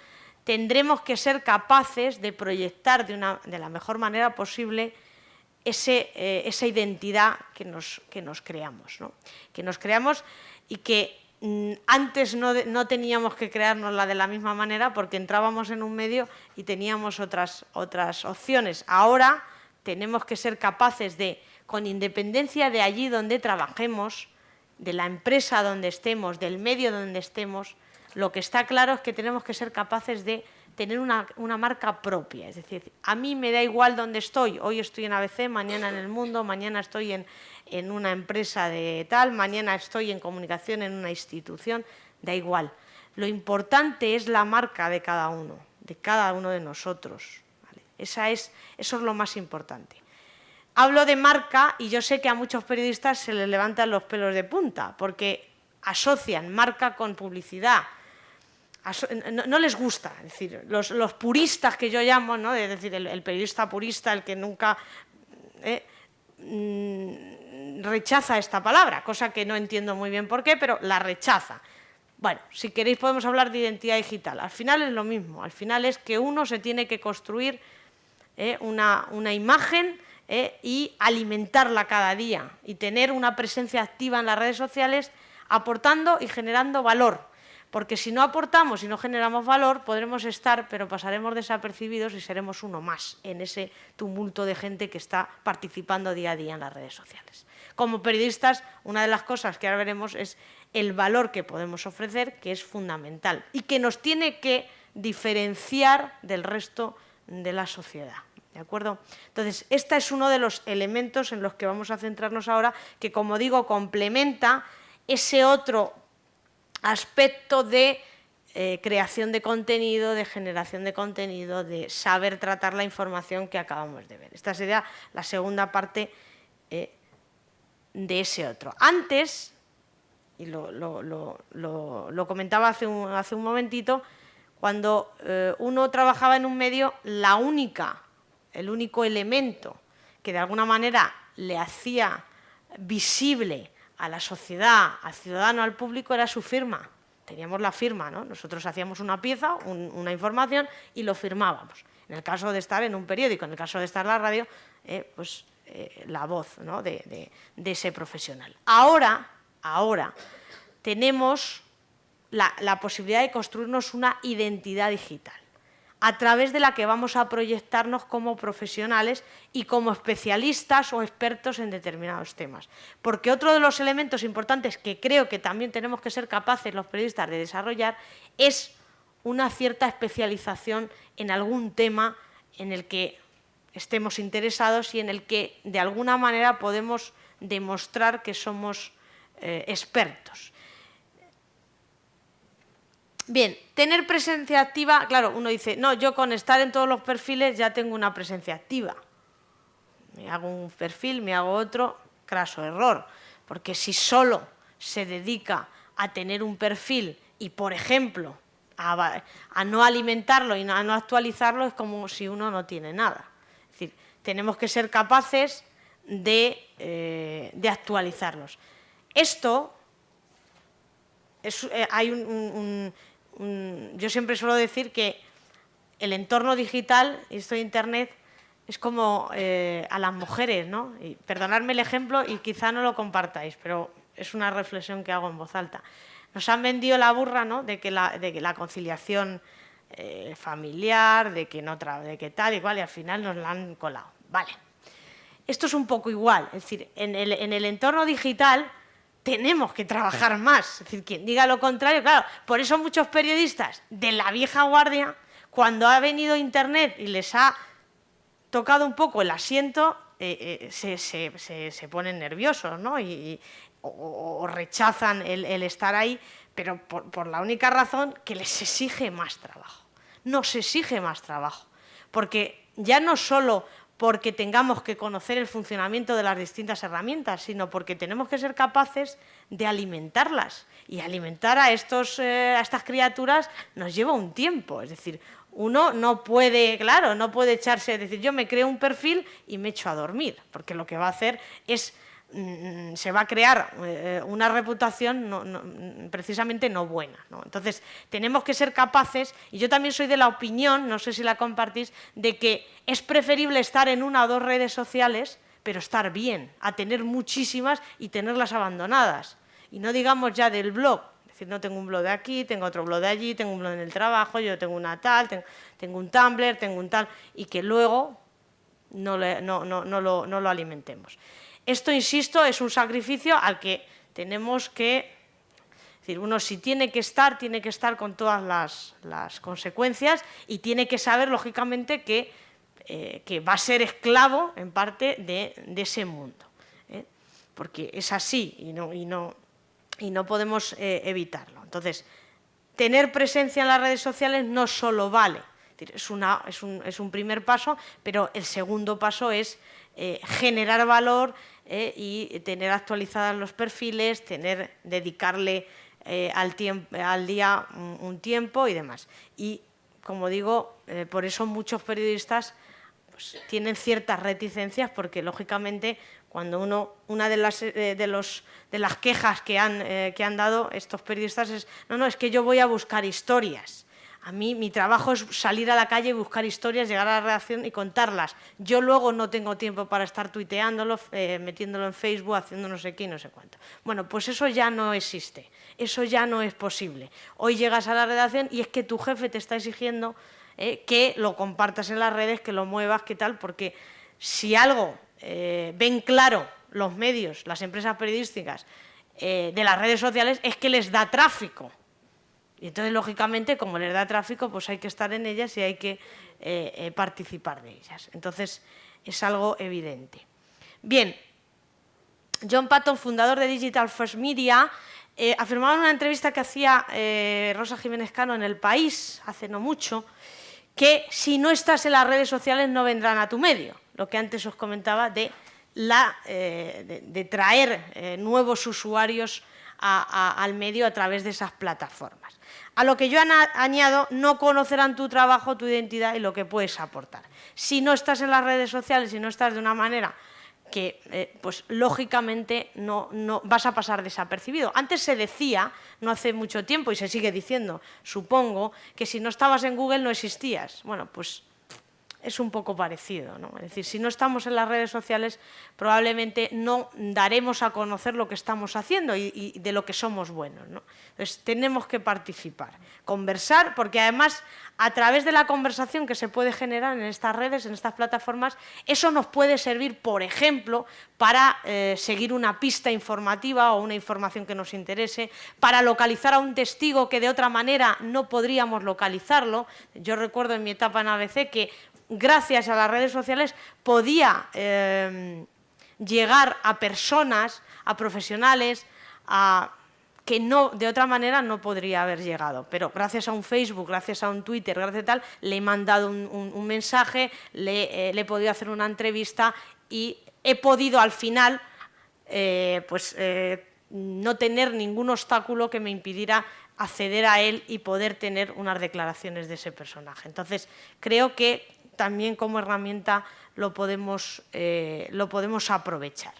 S1: tendremos que ser capaces de proyectar de la mejor manera posible esa identidad que nos creamos, ¿no? Que nos creamos y que antes no teníamos que creárnosla de la misma manera porque entrábamos en un medio y teníamos otras opciones. Ahora tenemos que ser capaces de, con independencia de allí donde trabajemos, de la empresa donde estemos, del medio donde estemos, lo que está claro es que tenemos que ser capaces de tener una marca propia. Es decir, a mí me da igual dónde estoy. Hoy estoy en ABC, mañana en El Mundo, mañana estoy en una empresa de tal, mañana estoy en comunicación en una institución, da igual. Lo importante es la marca de cada uno de nosotros, ¿vale? Eso es lo más importante. Hablo de marca y yo sé que a muchos periodistas se les levantan los pelos de punta porque asocian marca con publicidad. No les gusta, es decir, los puristas que yo llamo, ¿no? Es decir, el periodista purista, el que nunca rechaza esta palabra, cosa que no entiendo muy bien por qué, pero la rechaza. Bueno, si queréis podemos hablar de identidad digital. Al final es lo mismo, al final es que uno se tiene que construir una imagen y alimentarla cada día y tener una presencia activa en las redes sociales aportando y generando valor. Porque si no aportamos y no generamos valor, podremos estar, pero pasaremos desapercibidos y seremos uno más en ese tumulto de gente que está participando día a día en las redes sociales. Como periodistas, una de las cosas que ahora veremos es el valor que podemos ofrecer, que es fundamental y que nos tiene que diferenciar del resto de la sociedad. ¿De acuerdo? Entonces, este es uno de los elementos en los que vamos a centrarnos ahora, que, como digo, complementa ese otro aspecto de creación de contenido, de generación de contenido, de saber tratar la información que acabamos de ver. Esta sería la segunda parte de ese otro. Antes, y lo comentaba hace un momentito, cuando uno trabajaba en un medio, el único elemento que de alguna manera le hacía visible a la sociedad, al ciudadano, al público, era su firma. Teníamos la firma, ¿no? Nosotros hacíamos una pieza, una información y lo firmábamos. En el caso de estar en un periódico, en el caso de estar en la radio, la voz, ¿no? de ese profesional. Ahora tenemos la posibilidad de construirnos una identidad digital, a través de la que vamos a proyectarnos como profesionales y como especialistas o expertos en determinados temas. Porque otro de los elementos importantes que creo que también tenemos que ser capaces los periodistas de desarrollar es una cierta especialización en algún tema en el que estemos interesados y en el que de alguna manera podemos demostrar que somos expertos. Bien, tener presencia activa, claro, uno dice, no, yo con estar en todos los perfiles ya tengo una presencia activa. Me hago un perfil, me hago otro, craso error, porque si solo se dedica a tener un perfil y, por ejemplo, a no alimentarlo y a no actualizarlo, es como si uno no tiene nada. Es decir, tenemos que ser capaces de actualizarlos. Esto, hay yo siempre suelo decir que el entorno digital, esto de Internet, es como a las mujeres, ¿no? Y perdonadme el ejemplo y quizá no lo compartáis, pero es una reflexión que hago en voz alta. nos han vendido la burra, ¿no?, de que la conciliación familiar, de que tal y cual, y al final nos la han colado. Vale. Esto es un poco igual, es decir, en el entorno digital tenemos que trabajar más. Es decir, quien diga lo contrario, claro, por eso muchos periodistas de la vieja guardia, cuando ha venido Internet y les ha tocado un poco el asiento, se ponen nerviosos, ¿no? O rechazan el estar ahí, pero por la única razón que les exige más trabajo. Nos exige más trabajo, porque ya no solo porque tengamos que conocer el funcionamiento de las distintas herramientas, sino porque tenemos que ser capaces de alimentarlas. Y alimentar a estas criaturas nos lleva un tiempo. Es decir, uno no puede, claro, no puede echarse, es decir, yo me creo un perfil y me echo a dormir, porque lo que va a hacer es, se va a crear una reputación precisamente no buena, ¿no? Entonces, tenemos que ser capaces, y yo también soy de la opinión, no sé si la compartís, de que es preferible estar en una o dos redes sociales, pero estar bien, a tener muchísimas y tenerlas abandonadas. Y no digamos ya del blog, es decir, no tengo un blog de aquí, tengo otro blog de allí, tengo un blog en el trabajo, yo tengo una tal, tengo un Tumblr, tengo un tal, y que luego no lo alimentemos. Esto, insisto, es un sacrificio al que tenemos que, es decir, uno si tiene que estar con todas las consecuencias y tiene que saber, lógicamente, que va a ser esclavo, en parte, de ese mundo, porque es así y no podemos evitarlo. Entonces, tener presencia en las redes sociales no solo vale, es un primer paso, pero el segundo paso es generar valor y tener actualizados los perfiles, dedicarle al día un tiempo y demás. Y, como digo, por eso muchos periodistas pues, tienen ciertas reticencias, porque, lógicamente, cuando una de las quejas que han dado estos periodistas es no, es que yo voy a buscar historias. A mí mi trabajo es salir a la calle y buscar historias, llegar a la redacción y contarlas. Yo luego no tengo tiempo para estar tuiteándolo, metiéndolo en Facebook, haciendo no sé qué y no sé cuánto. Bueno, pues eso ya no existe, eso ya no es posible. Hoy llegas a la redacción y es que tu jefe te está exigiendo que lo compartas en las redes, que lo muevas, que tal, porque si algo ven claro los medios, las empresas periodísticas de las redes sociales, es que les da tráfico. Y entonces, lógicamente, como les da tráfico, pues hay que estar en ellas y hay que participar de ellas. Entonces, es algo evidente. Bien, John Patton, fundador de Digital First Media, afirmaba en una entrevista que hacía Rosa Jiménez Cano en El País, hace no mucho, que si no estás en las redes sociales no vendrán a tu medio. Lo que antes os comentaba de traer nuevos usuarios al medio a través de esas plataformas. A lo que yo añado, no conocerán tu trabajo, tu identidad y lo que puedes aportar. Si no estás en las redes sociales, si no estás de una manera que, pues lógicamente, no vas a pasar desapercibido. Antes se decía, no hace mucho tiempo, y se sigue diciendo, supongo, que si no estabas en Google no existías. Bueno, pues es un poco parecido, ¿no? Es decir, si no estamos en las redes sociales, probablemente no daremos a conocer lo que estamos haciendo y de lo que somos buenos, ¿no? Entonces, tenemos que participar, conversar, porque además, a través de la conversación que se puede generar en estas redes, en estas plataformas, eso nos puede servir, por ejemplo, para seguir una pista informativa o una información que nos interese, para localizar a un testigo que de otra manera no podríamos localizarlo. Yo recuerdo en mi etapa en ABC que gracias a las redes sociales podía llegar a personas, a profesionales, que de otra manera no podría haber llegado. Pero gracias a un Facebook, gracias a un Twitter, gracias a tal, le he mandado un mensaje, le he podido hacer una entrevista y he podido al final no tener ningún obstáculo que me impidiera acceder a él y poder tener unas declaraciones de ese personaje. Entonces, creo que también como herramienta lo podemos aprovechar.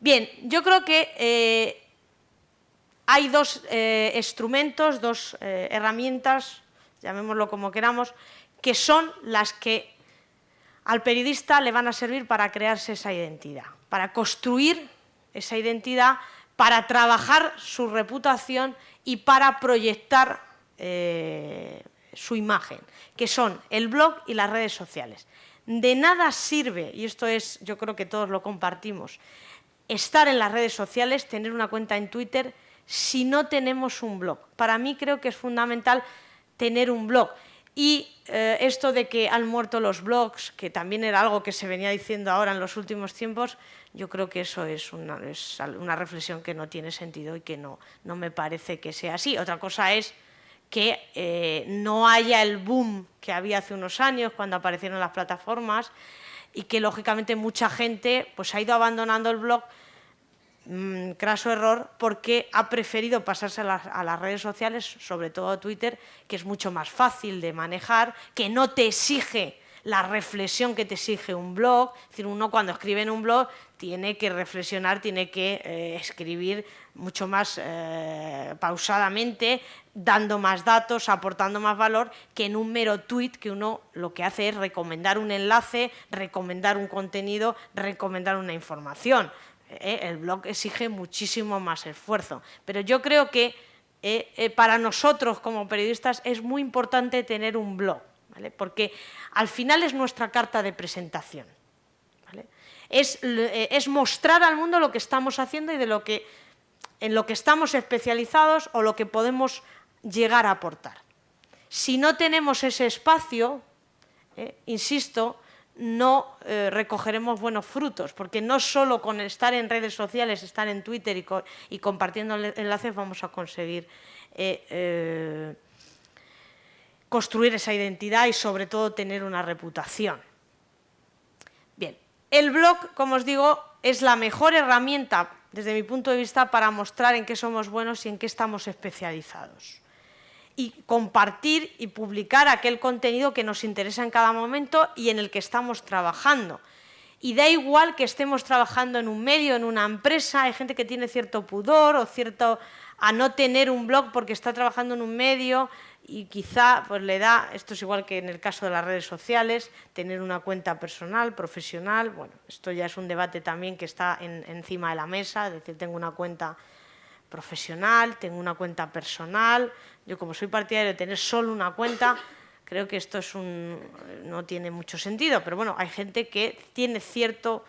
S1: Bien, yo creo que hay dos instrumentos, dos herramientas, llamémoslo como queramos, que son las que al periodista le van a servir para crearse esa identidad, para construir esa identidad, para trabajar su reputación y para proyectar su imagen, que son el blog y las redes sociales. De nada sirve, y esto es, yo creo que todos lo compartimos, estar en las redes sociales, tener una cuenta en Twitter, si no tenemos un blog. Para mí creo que es fundamental tener un blog. Y esto de que han muerto los blogs, que también era algo que se venía diciendo ahora en los últimos tiempos, yo creo que eso es una reflexión que no tiene sentido y que no me parece que sea así. Otra cosa es que no haya el boom que había hace unos años cuando aparecieron las plataformas y que lógicamente mucha gente pues, ha ido abandonando el blog, craso error, porque ha preferido pasarse a las redes sociales, sobre todo a Twitter, que es mucho más fácil de manejar, que no te exige la reflexión que te exige un blog. Es decir, uno cuando escribe en un blog tiene que reflexionar, tiene que escribir mucho más pausadamente, dando más datos, aportando más valor, que en un mero tweet que uno lo que hace es recomendar un enlace, recomendar un contenido, recomendar una información. El blog exige muchísimo más esfuerzo. Pero yo creo que para nosotros como periodistas es muy importante tener un blog, ¿vale? Porque al final es nuestra carta de presentación, ¿vale? Es mostrar al mundo lo que estamos haciendo y en lo que estamos especializados o lo que podemos llegar a aportar. Si no tenemos ese espacio, insisto, no recogeremos buenos frutos, porque no solo con estar en redes sociales, estar en Twitter y compartiendo enlaces vamos a conseguir construir esa identidad y sobre todo tener una reputación. Bien, el blog, como os digo, es la mejor herramienta desde mi punto de vista para mostrar en qué somos buenos y en qué estamos especializados. Y compartir y publicar aquel contenido que nos interesa en cada momento y en el que estamos trabajando. Y da igual que estemos trabajando en un medio, en una empresa, hay gente que tiene cierto pudor o cierto a no tener un blog porque está trabajando en un medio y quizá pues, le da, esto es igual que en el caso de las redes sociales, tener una cuenta personal, profesional. Bueno, esto ya es un debate también que está encima de la mesa, es decir, tengo una cuenta profesional, tengo una cuenta personal. Yo, como soy partidario de tener solo una cuenta, creo que esto no tiene mucho sentido, pero bueno, hay gente que tiene cierto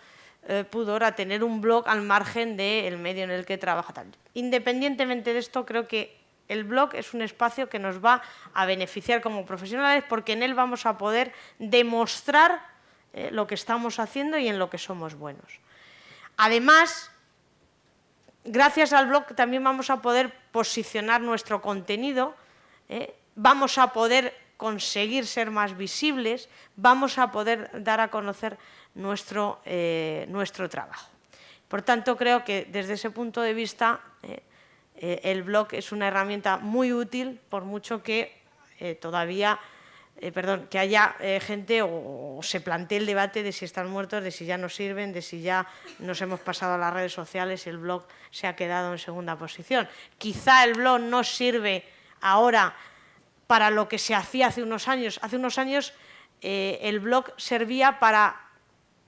S1: pudor a tener un blog al margen del medio en el que trabaja. Independientemente de esto, creo que el blog es un espacio que nos va a beneficiar como profesionales porque en él vamos a poder demostrar lo que estamos haciendo y en lo que somos buenos. Además, gracias al blog también vamos a poder posicionar nuestro contenido, vamos a poder conseguir ser más visibles, vamos a poder dar a conocer nuestro trabajo. Por tanto, creo que desde ese punto de vista el blog es una herramienta muy útil, por mucho que que haya gente o se plantee el debate de si están muertos, de si ya no sirven, de si ya nos hemos pasado a las redes sociales y el blog se ha quedado en segunda posición. Quizá el blog no sirve ahora para lo que se hacía hace unos años. Hace unos años el blog servía para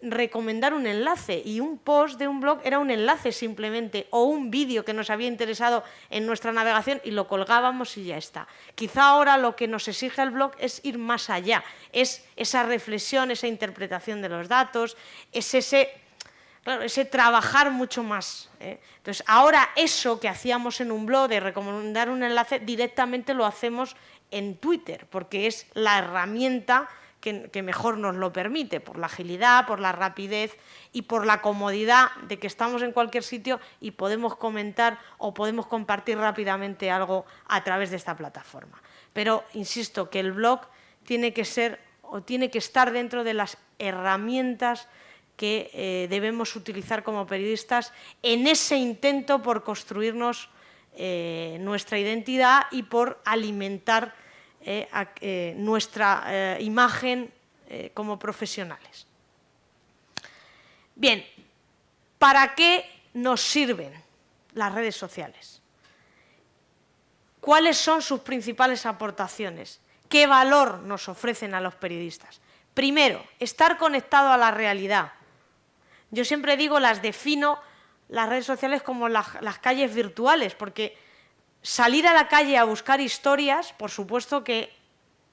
S1: recomendar un enlace y un post de un blog era un enlace simplemente o un vídeo que nos había interesado en nuestra navegación y lo colgábamos y ya está. Quizá ahora lo que nos exige el blog es ir más allá, es esa reflexión, esa interpretación de los datos, es ese trabajar mucho más. Entonces, ahora eso que hacíamos en un blog de recomendar un enlace directamente lo hacemos en Twitter porque es la herramienta que mejor nos lo permite, por la agilidad, por la rapidez y por la comodidad de que estamos en cualquier sitio y podemos comentar o podemos compartir rápidamente algo a través de esta plataforma. Pero insisto que el blog tiene que ser o tiene que estar dentro de las herramientas que debemos utilizar como periodistas en ese intento por construirnos nuestra identidad y por alimentar nuestra imagen como profesionales. Bien, ¿para qué nos sirven las redes sociales? ¿Cuáles son sus principales aportaciones? ¿Qué valor nos ofrecen a los periodistas? Primero, estar conectado a la realidad. Yo siempre digo, las defino las redes sociales como las calles virtuales, porque salir a la calle a buscar historias, por supuesto que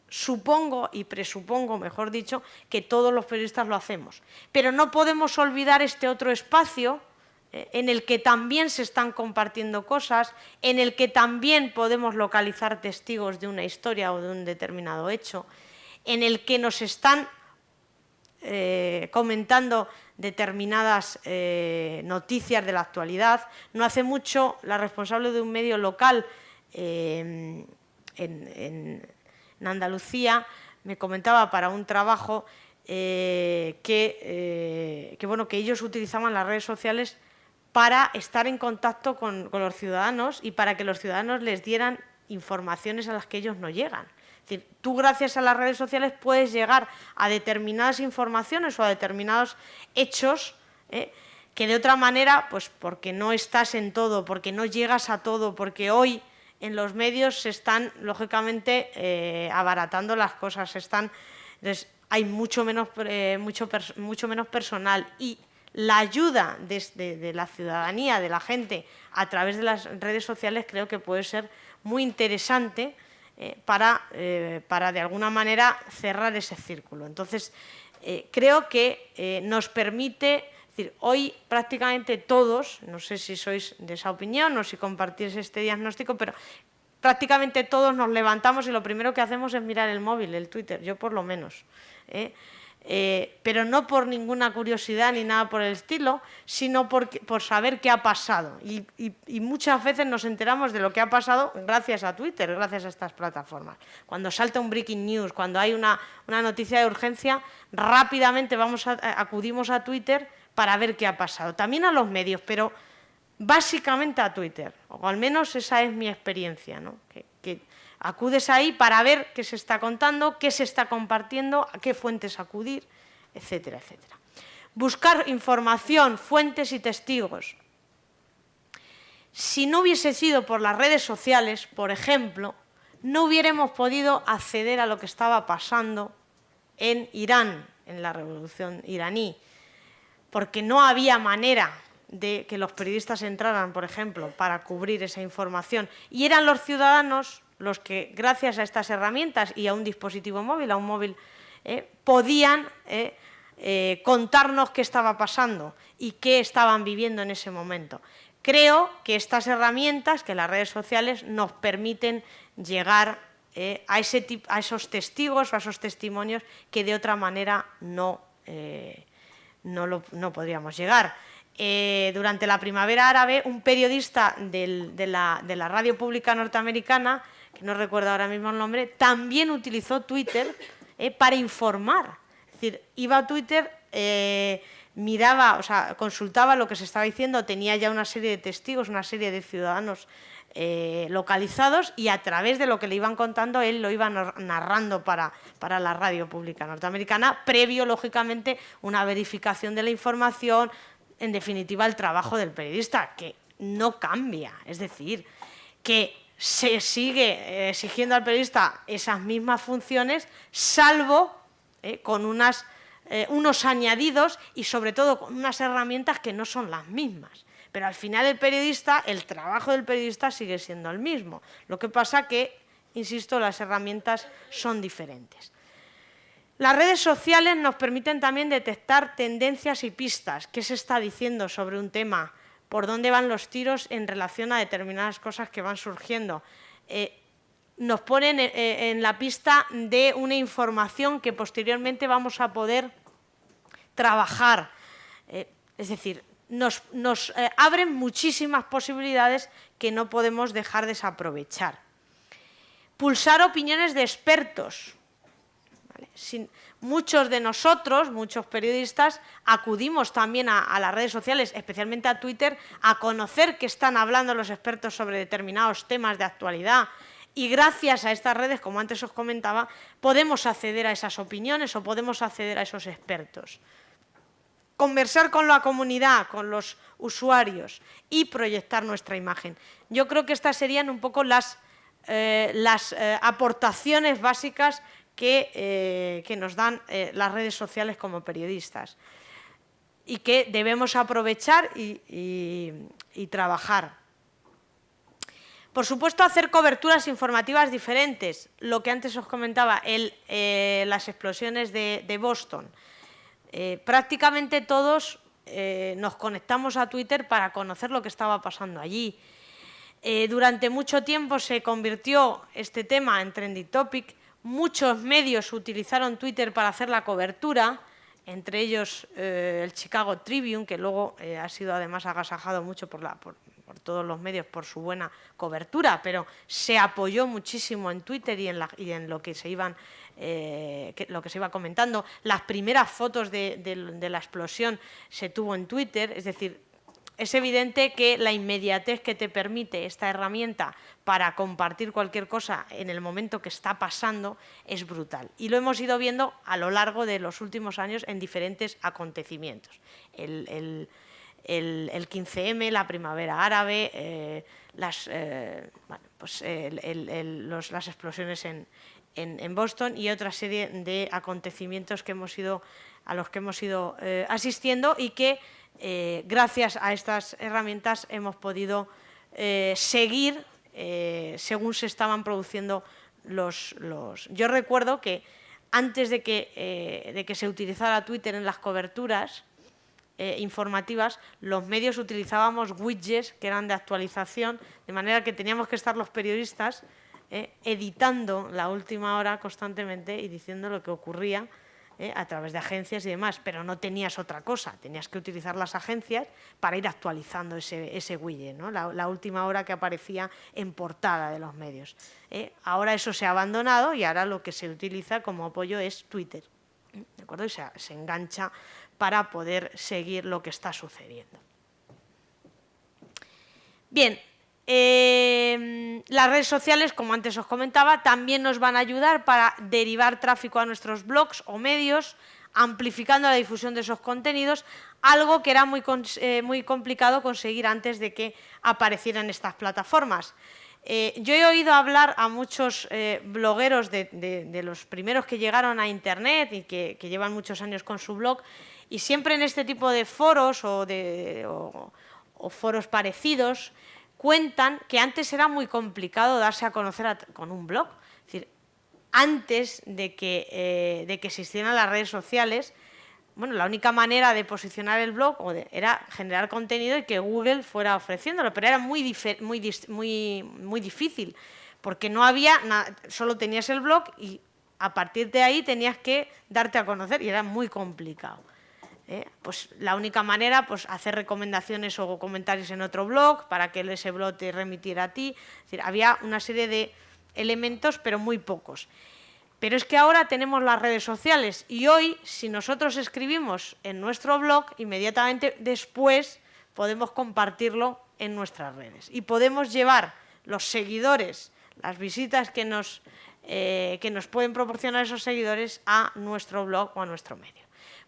S1: supongo y presupongo, mejor dicho, que todos los periodistas lo hacemos. Pero no podemos olvidar este otro espacio en el que también se están compartiendo cosas, en el que también podemos localizar testigos de una historia o de un determinado hecho, en el que nos están comentando determinadas noticias de la actualidad. No hace mucho, la responsable de un medio local en Andalucía me comentaba para un trabajo que ellos utilizaban las redes sociales para estar en contacto con los ciudadanos y para que los ciudadanos les dieran informaciones a las que ellos no llegan. Es decir, tú gracias a las redes sociales puedes llegar a determinadas informaciones o a determinados hechos que de otra manera, pues porque no estás en todo, porque no llegas a todo, porque hoy en los medios se están, lógicamente, abaratando las cosas, entonces hay mucho menos personal y la ayuda de la ciudadanía, de la gente, a través de las redes sociales creo que puede ser muy interesante para de alguna manera cerrar ese círculo. Entonces, creo que nos permite, es decir, hoy prácticamente todos, no sé si sois de esa opinión o si compartís este diagnóstico, pero prácticamente todos nos levantamos y lo primero que hacemos es mirar el móvil, el Twitter, yo por lo menos. Pero no por ninguna curiosidad ni nada por el estilo, sino por saber qué ha pasado. Y muchas veces nos enteramos de lo que ha pasado gracias a Twitter, gracias a estas plataformas. Cuando salta un breaking news, cuando hay una noticia de urgencia, rápidamente acudimos a Twitter para ver qué ha pasado. También a los medios, pero básicamente a Twitter, o al menos esa es mi experiencia, ¿no? Que acudes ahí para ver qué se está contando, qué se está compartiendo, a qué fuentes acudir, etcétera, etcétera. Buscar información, fuentes y testigos. Si no hubiese sido por las redes sociales, por ejemplo, no hubiéramos podido acceder a lo que estaba pasando en Irán, en la revolución iraní, porque no había manera de que los periodistas entraran, por ejemplo, para cubrir esa información. Y eran los ciudadanos los que, gracias a estas herramientas y a un dispositivo móvil, a un móvil, podían contarnos qué estaba pasando y qué estaban viviendo en ese momento. Creo que estas herramientas, que las redes sociales, nos permiten llegar a esos testigos o a esos testimonios que de otra manera no podríamos llegar. Durante la primavera árabe, un periodista de la radio pública norteamericana, que no recuerdo ahora mismo el nombre, también utilizó Twitter para informar. Es decir, iba a Twitter, miraba, o sea, consultaba lo que se estaba diciendo, tenía ya una serie de testigos, una serie de ciudadanos localizados y a través de lo que le iban contando, él lo iba narrando para la radio pública norteamericana, previo, lógicamente, una verificación de la información, en definitiva, el trabajo del periodista, que no cambia. Es decir, que se sigue exigiendo al periodista esas mismas funciones, salvo con unos añadidos y, sobre todo, con unas herramientas que no son las mismas. Pero al final el trabajo del periodista sigue siendo el mismo. Lo que pasa que, insisto, las herramientas son diferentes. Las redes sociales nos permiten también detectar tendencias y pistas. ¿Qué se está diciendo sobre un tema? ¿Por dónde van los tiros en relación a determinadas cosas que van surgiendo? Nos ponen en la pista de una información que posteriormente vamos a poder trabajar. Es decir, nos abren muchísimas posibilidades que no podemos dejar desaprovechar. Pulsar opiniones de expertos. Muchos de nosotros, muchos periodistas, acudimos también a las redes sociales, especialmente a Twitter, a conocer qué están hablando los expertos sobre determinados temas de actualidad. Y gracias a estas redes, como antes os comentaba, podemos acceder a esas opiniones o podemos acceder a esos expertos. Conversar con la comunidad, con los usuarios y proyectar nuestra imagen. Yo creo que estas serían un poco las aportaciones básicas que nos dan las redes sociales como periodistas. y que debemos aprovechar y trabajar. Por supuesto, hacer coberturas informativas diferentes. Lo que antes os comentaba, las explosiones de Boston. Prácticamente todos nos conectamos a Twitter para conocer lo que estaba pasando allí. Durante mucho tiempo se convirtió este tema en trending topic. Muchos medios utilizaron Twitter para hacer la cobertura, entre ellos el Chicago Tribune, que luego ha sido además agasajado mucho por todos los medios por su buena cobertura, pero se apoyó muchísimo en Twitter y en lo que se iba comentando. Las primeras fotos de la explosión se tuvo en Twitter, es decir, es evidente que la inmediatez que te permite esta herramienta para compartir cualquier cosa en el momento que está pasando es brutal. Y lo hemos ido viendo a lo largo de los últimos años en diferentes acontecimientos. El 15M, la primavera árabe, las explosiones en Boston y otra serie de acontecimientos a los que hemos ido asistiendo y que gracias a estas herramientas hemos podido seguir según se estaban produciendo los... Yo recuerdo que antes de que se utilizara Twitter en las coberturas informativas, los medios utilizábamos widgets que eran de actualización, de manera que teníamos que estar los periodistas editando la última hora constantemente y diciendo lo que ocurría a través de agencias y demás, pero no tenías otra cosa, tenías que utilizar las agencias para ir actualizando ese widget, ¿no? La última hora que aparecía en portada de los medios. Ahora eso se ha abandonado y ahora lo que se utiliza como apoyo es Twitter, ¿de acuerdo? Y se engancha para poder seguir lo que está sucediendo. Bien, las redes sociales, como antes os comentaba, también nos van a ayudar para derivar tráfico a nuestros blogs o medios, amplificando la difusión de esos contenidos, algo que era muy complicado conseguir antes de que aparecieran estas plataformas. Yo he oído hablar a muchos blogueros de los primeros que llegaron a Internet y que llevan muchos años con su blog, y siempre en este tipo de foros o foros parecidos cuentan que antes era muy complicado darse a conocer con un blog. Es decir, antes de que existieran las redes sociales, bueno, la única manera de posicionar el blog era generar contenido y que Google fuera ofreciéndolo, pero era muy difícil, porque no había nada, solo tenías el blog y a partir de ahí tenías que darte a conocer y era muy complicado. Pues la única manera, pues hacer recomendaciones o comentarios en otro blog para que ese blog te remitiera a ti. Es decir, había una serie de elementos, pero muy pocos. Pero es que ahora tenemos las redes sociales y hoy, si nosotros escribimos en nuestro blog, inmediatamente después podemos compartirlo en nuestras redes. Y podemos llevar los seguidores, las visitas que nos pueden proporcionar esos seguidores a nuestro blog o a nuestro medio.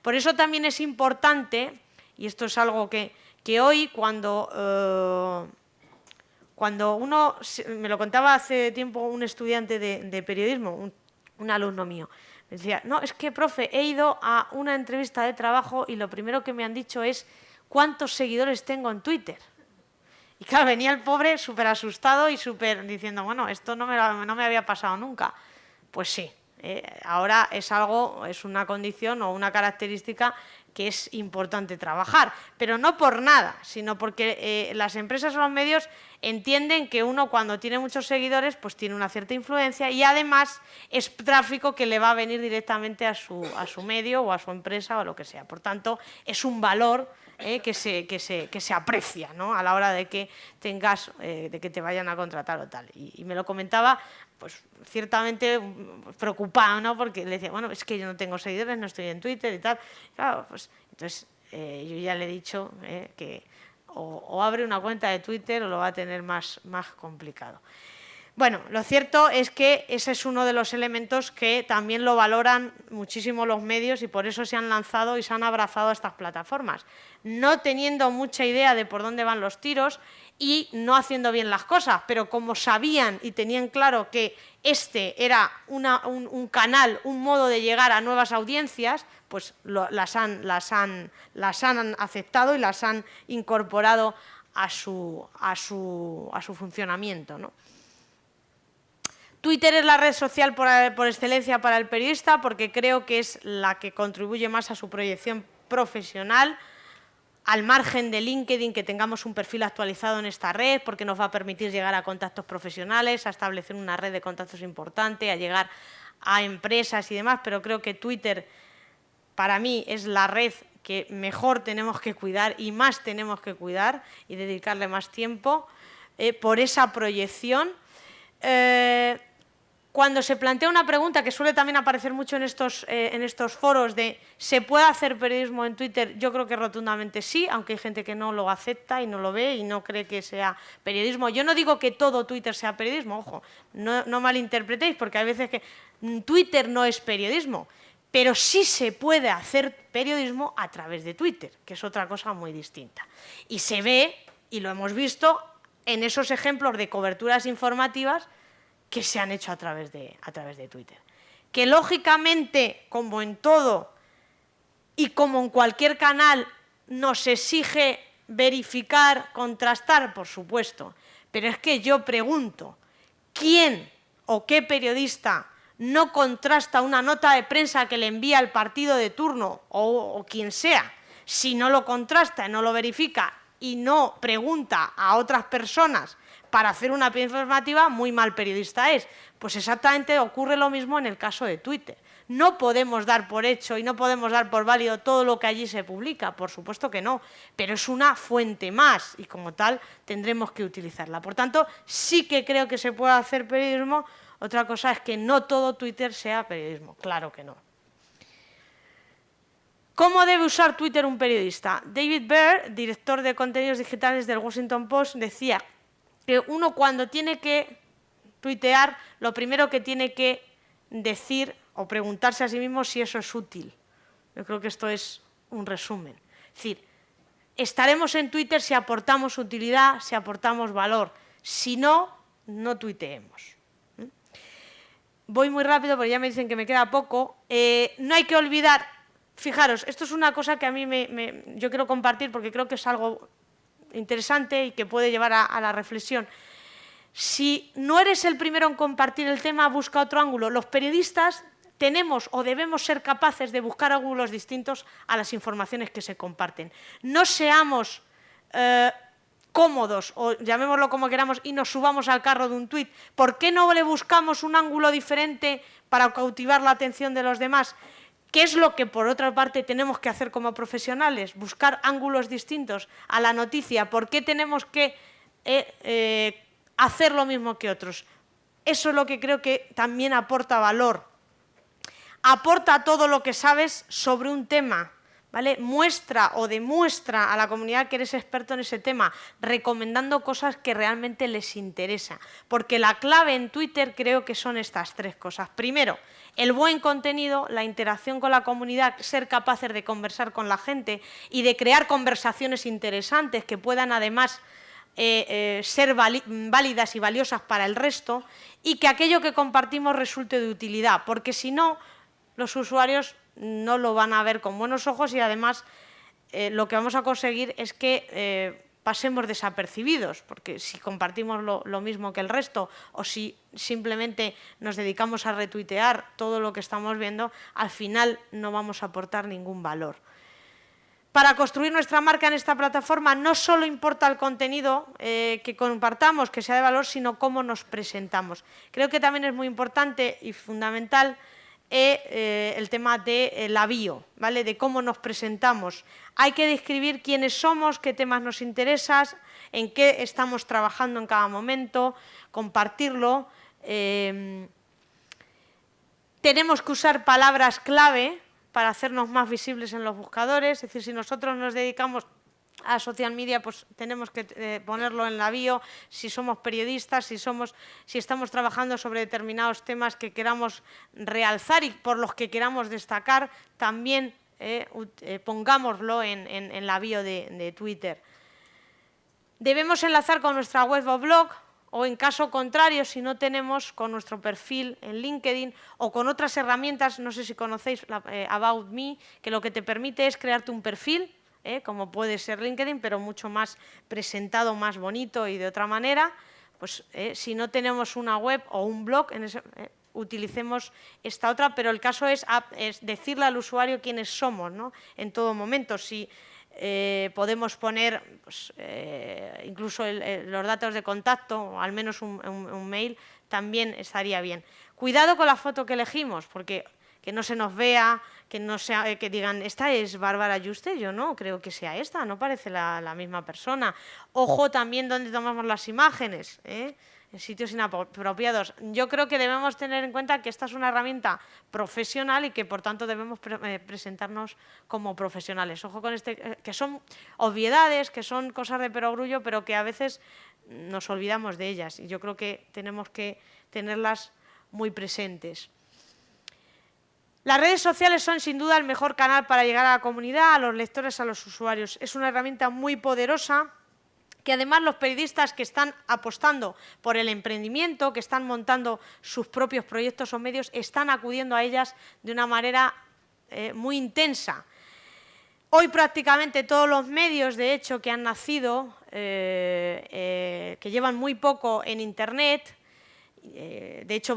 S1: Por eso también es importante, y esto es algo que hoy cuando uno, me lo contaba hace tiempo un estudiante de periodismo, un alumno mío, me decía, no, es que, profe, he ido a una entrevista de trabajo y lo primero que me han dicho es cuántos seguidores tengo en Twitter. Y claro, venía el pobre súper asustado y súper diciendo, bueno, esto no me había pasado nunca. Pues sí. Ahora es una condición o una característica que es importante trabajar, pero no por nada, sino porque las empresas o los medios entienden que uno cuando tiene muchos seguidores pues tiene una cierta influencia y además es tráfico que le va a venir directamente a su medio o a su empresa o lo que sea. Por tanto, es un valor que se aprecia, ¿no? A la hora de que de que te vayan a contratar o tal. Y me lo comentaba pues ciertamente preocupado, ¿no? Porque le decía, bueno, es que yo no tengo seguidores, no estoy en Twitter y tal. Claro, pues entonces yo ya le he dicho que o abre una cuenta de Twitter o lo va a tener más complicado. Bueno, lo cierto es que ese es uno de los elementos que también lo valoran muchísimo los medios y por eso se han lanzado y se han abrazado a estas plataformas, no teniendo mucha idea de por dónde van los tiros y no haciendo bien las cosas, pero como sabían y tenían claro que este era un canal, un modo de llegar a nuevas audiencias, pues las han aceptado y las han incorporado a su funcionamiento, ¿no? Twitter es la red social por excelencia para el periodista porque creo que es la que contribuye más a su proyección profesional, al margen de LinkedIn, que tengamos un perfil actualizado en esta red, porque nos va a permitir llegar a contactos profesionales, a establecer una red de contactos importante, a llegar a empresas y demás, pero creo que Twitter, para mí, es la red que mejor tenemos que cuidar y más tenemos que cuidar y dedicarle más tiempo por esa proyección. Cuando se plantea una pregunta que suele también aparecer mucho en estos foros de ¿se puede hacer periodismo en Twitter? Yo creo que rotundamente sí, aunque hay gente que no lo acepta y no lo ve y no cree que sea periodismo. Yo no digo que todo Twitter sea periodismo, ojo, no malinterpretéis, porque hay veces que Twitter no es periodismo, pero sí se puede hacer periodismo a través de Twitter, que es otra cosa muy distinta. Y se ve, y lo hemos visto, en esos ejemplos de coberturas informativas que se han hecho a través de Twitter. Que lógicamente, como en todo y como en cualquier canal, nos exige verificar, contrastar, por supuesto. Pero es que yo pregunto, ¿quién o qué periodista no contrasta una nota de prensa que le envía el partido de turno o quien sea? Si no lo contrasta, no lo verifica y no pregunta a otras personas para hacer una pieza informativa, muy mal periodista es. Pues exactamente ocurre lo mismo en el caso de Twitter. No podemos dar por hecho y no podemos dar por válido todo lo que allí se publica, por supuesto que no, pero es una fuente más y como tal tendremos que utilizarla. Por tanto, sí que creo que se puede hacer periodismo, otra cosa es que no todo Twitter sea periodismo, claro que no. ¿Cómo debe usar Twitter un periodista? David Baer, director de contenidos digitales del Washington Post, decía que uno cuando tiene que tuitear, lo primero que tiene que decir o preguntarse a sí mismo si eso es útil. Yo creo que esto es un resumen. Es decir, estaremos en Twitter si aportamos utilidad, si aportamos valor. Si no, no tuiteemos. Voy muy rápido porque ya me dicen que me queda poco. No hay que olvidar, fijaros, esto es una cosa que a mí yo quiero compartir porque creo que es algo interesante y que puede llevar a la reflexión. Si no eres el primero en compartir el tema, busca otro ángulo. Los periodistas tenemos o debemos ser capaces de buscar ángulos distintos a las informaciones que se comparten. No seamos cómodos, o llamémoslo como queramos, y nos subamos al carro de un tuit. ¿Por qué no le buscamos un ángulo diferente para cautivar la atención de los demás? ¿Qué es lo que, por otra parte, tenemos que hacer como profesionales? Buscar ángulos distintos a la noticia. ¿Por qué tenemos que hacer lo mismo que otros? Eso es lo que creo que también aporta valor. Aporta todo lo que sabes sobre un tema, ¿vale? Muestra o demuestra a la comunidad que eres experto en ese tema, recomendando cosas que realmente les interesa. Porque la clave en Twitter creo que son estas tres cosas. Primero, el buen contenido, la interacción con la comunidad, ser capaces de conversar con la gente y de crear conversaciones interesantes que puedan además ser válidas y valiosas para el resto y que aquello que compartimos resulte de utilidad, porque si no, los usuarios no lo van a ver con buenos ojos y además lo que vamos a conseguir es que pasemos desapercibidos, porque si compartimos lo mismo que el resto o si simplemente nos dedicamos a retuitear todo lo que estamos viendo, al final no vamos a aportar ningún valor. Para construir nuestra marca en esta plataforma no solo importa el contenido que compartamos, que sea de valor, sino cómo nos presentamos. Creo que también es muy importante y fundamental el tema de la bio, ¿vale? De cómo nos presentamos. Hay que describir quiénes somos, qué temas nos interesan, en qué estamos trabajando en cada momento, compartirlo. Tenemos que usar palabras clave para hacernos más visibles en los buscadores. Es decir, si nosotros nos dedicamos a social media, pues tenemos que ponerlo en la bio, si somos periodistas, si estamos trabajando sobre determinados temas que queramos realzar y por los que queramos destacar, también pongámoslo en la bio de Twitter. Debemos enlazar con nuestra web o blog, o en caso contrario, si no tenemos, con nuestro perfil en LinkedIn o con otras herramientas, no sé si conocéis About Me, que lo que te permite es crearte un perfil, como puede ser LinkedIn, pero mucho más presentado, más bonito y de otra manera. Pues si no tenemos una web o un blog, utilicemos esta otra, pero el caso es decirle al usuario quiénes somos, ¿no? En todo momento. Si podemos poner pues, incluso los datos de contacto, o al menos un mail, también estaría bien. Cuidado con la foto que elegimos, porque que no se nos vea, que digan, esta es Bárbara Juste, yo no creo que sea esta, no parece la misma persona. Ojo también donde tomamos las imágenes, en sitios inapropiados. Yo creo que debemos tener en cuenta que esta es una herramienta profesional y que, por tanto, debemos presentarnos como profesionales. Ojo con que son obviedades, que son cosas de perogrullo, pero que a veces nos olvidamos de ellas. Y yo creo que tenemos que tenerlas muy presentes. Las redes sociales son, sin duda, el mejor canal para llegar a la comunidad, a los lectores, a los usuarios. Es una herramienta muy poderosa, que además los periodistas que están apostando por el emprendimiento, que están montando sus propios proyectos o medios, están acudiendo a ellas de una manera muy intensa. Hoy prácticamente todos los medios, de hecho, que han nacido, que llevan muy poco en Internet, de hecho,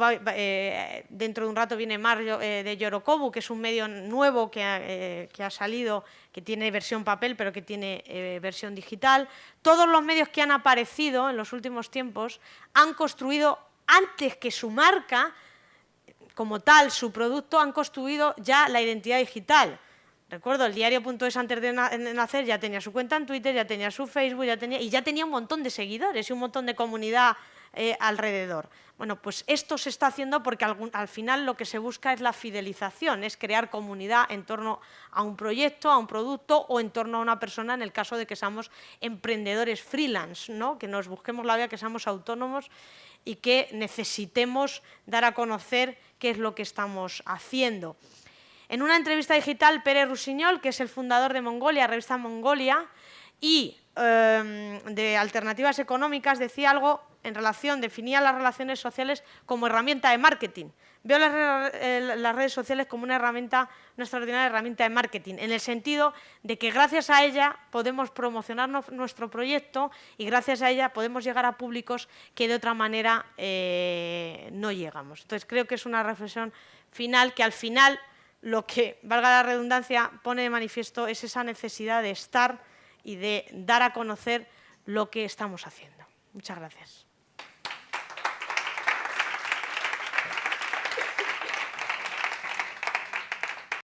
S1: dentro de un rato viene Mario de Yorokobu, que es un medio nuevo que ha salido, que tiene versión papel, pero que tiene versión digital. Todos los medios que han aparecido en los últimos tiempos han construido, antes que su marca, como tal, su producto, han construido ya la identidad digital. Recuerdo, el diario.es antes de nacer ya tenía su cuenta en Twitter, ya tenía su Facebook, y ya tenía un montón de seguidores y un montón de comunidad alrededor. Bueno, pues esto se está haciendo porque al final lo que se busca es la fidelización, es crear comunidad en torno a un proyecto, a un producto o en torno a una persona, en el caso de que seamos emprendedores freelance, ¿no? Que nos busquemos la vida, que seamos autónomos y que necesitemos dar a conocer qué es lo que estamos haciendo. En una entrevista digital, Pere Rusiñol, que es el fundador de Mongolia, revista Mongolia, y de Alternativas Económicas, decía algo en relación, definía las relaciones sociales como herramienta de marketing. Veo las redes sociales como una extraordinaria herramienta de marketing, en el sentido de que gracias a ella podemos promocionar nuestro proyecto y gracias a ella podemos llegar a públicos que de otra manera no llegamos. Entonces, creo que es una reflexión final que al final lo que, valga la redundancia, pone de manifiesto es esa necesidad de estar y de dar a conocer lo que estamos haciendo. Muchas gracias.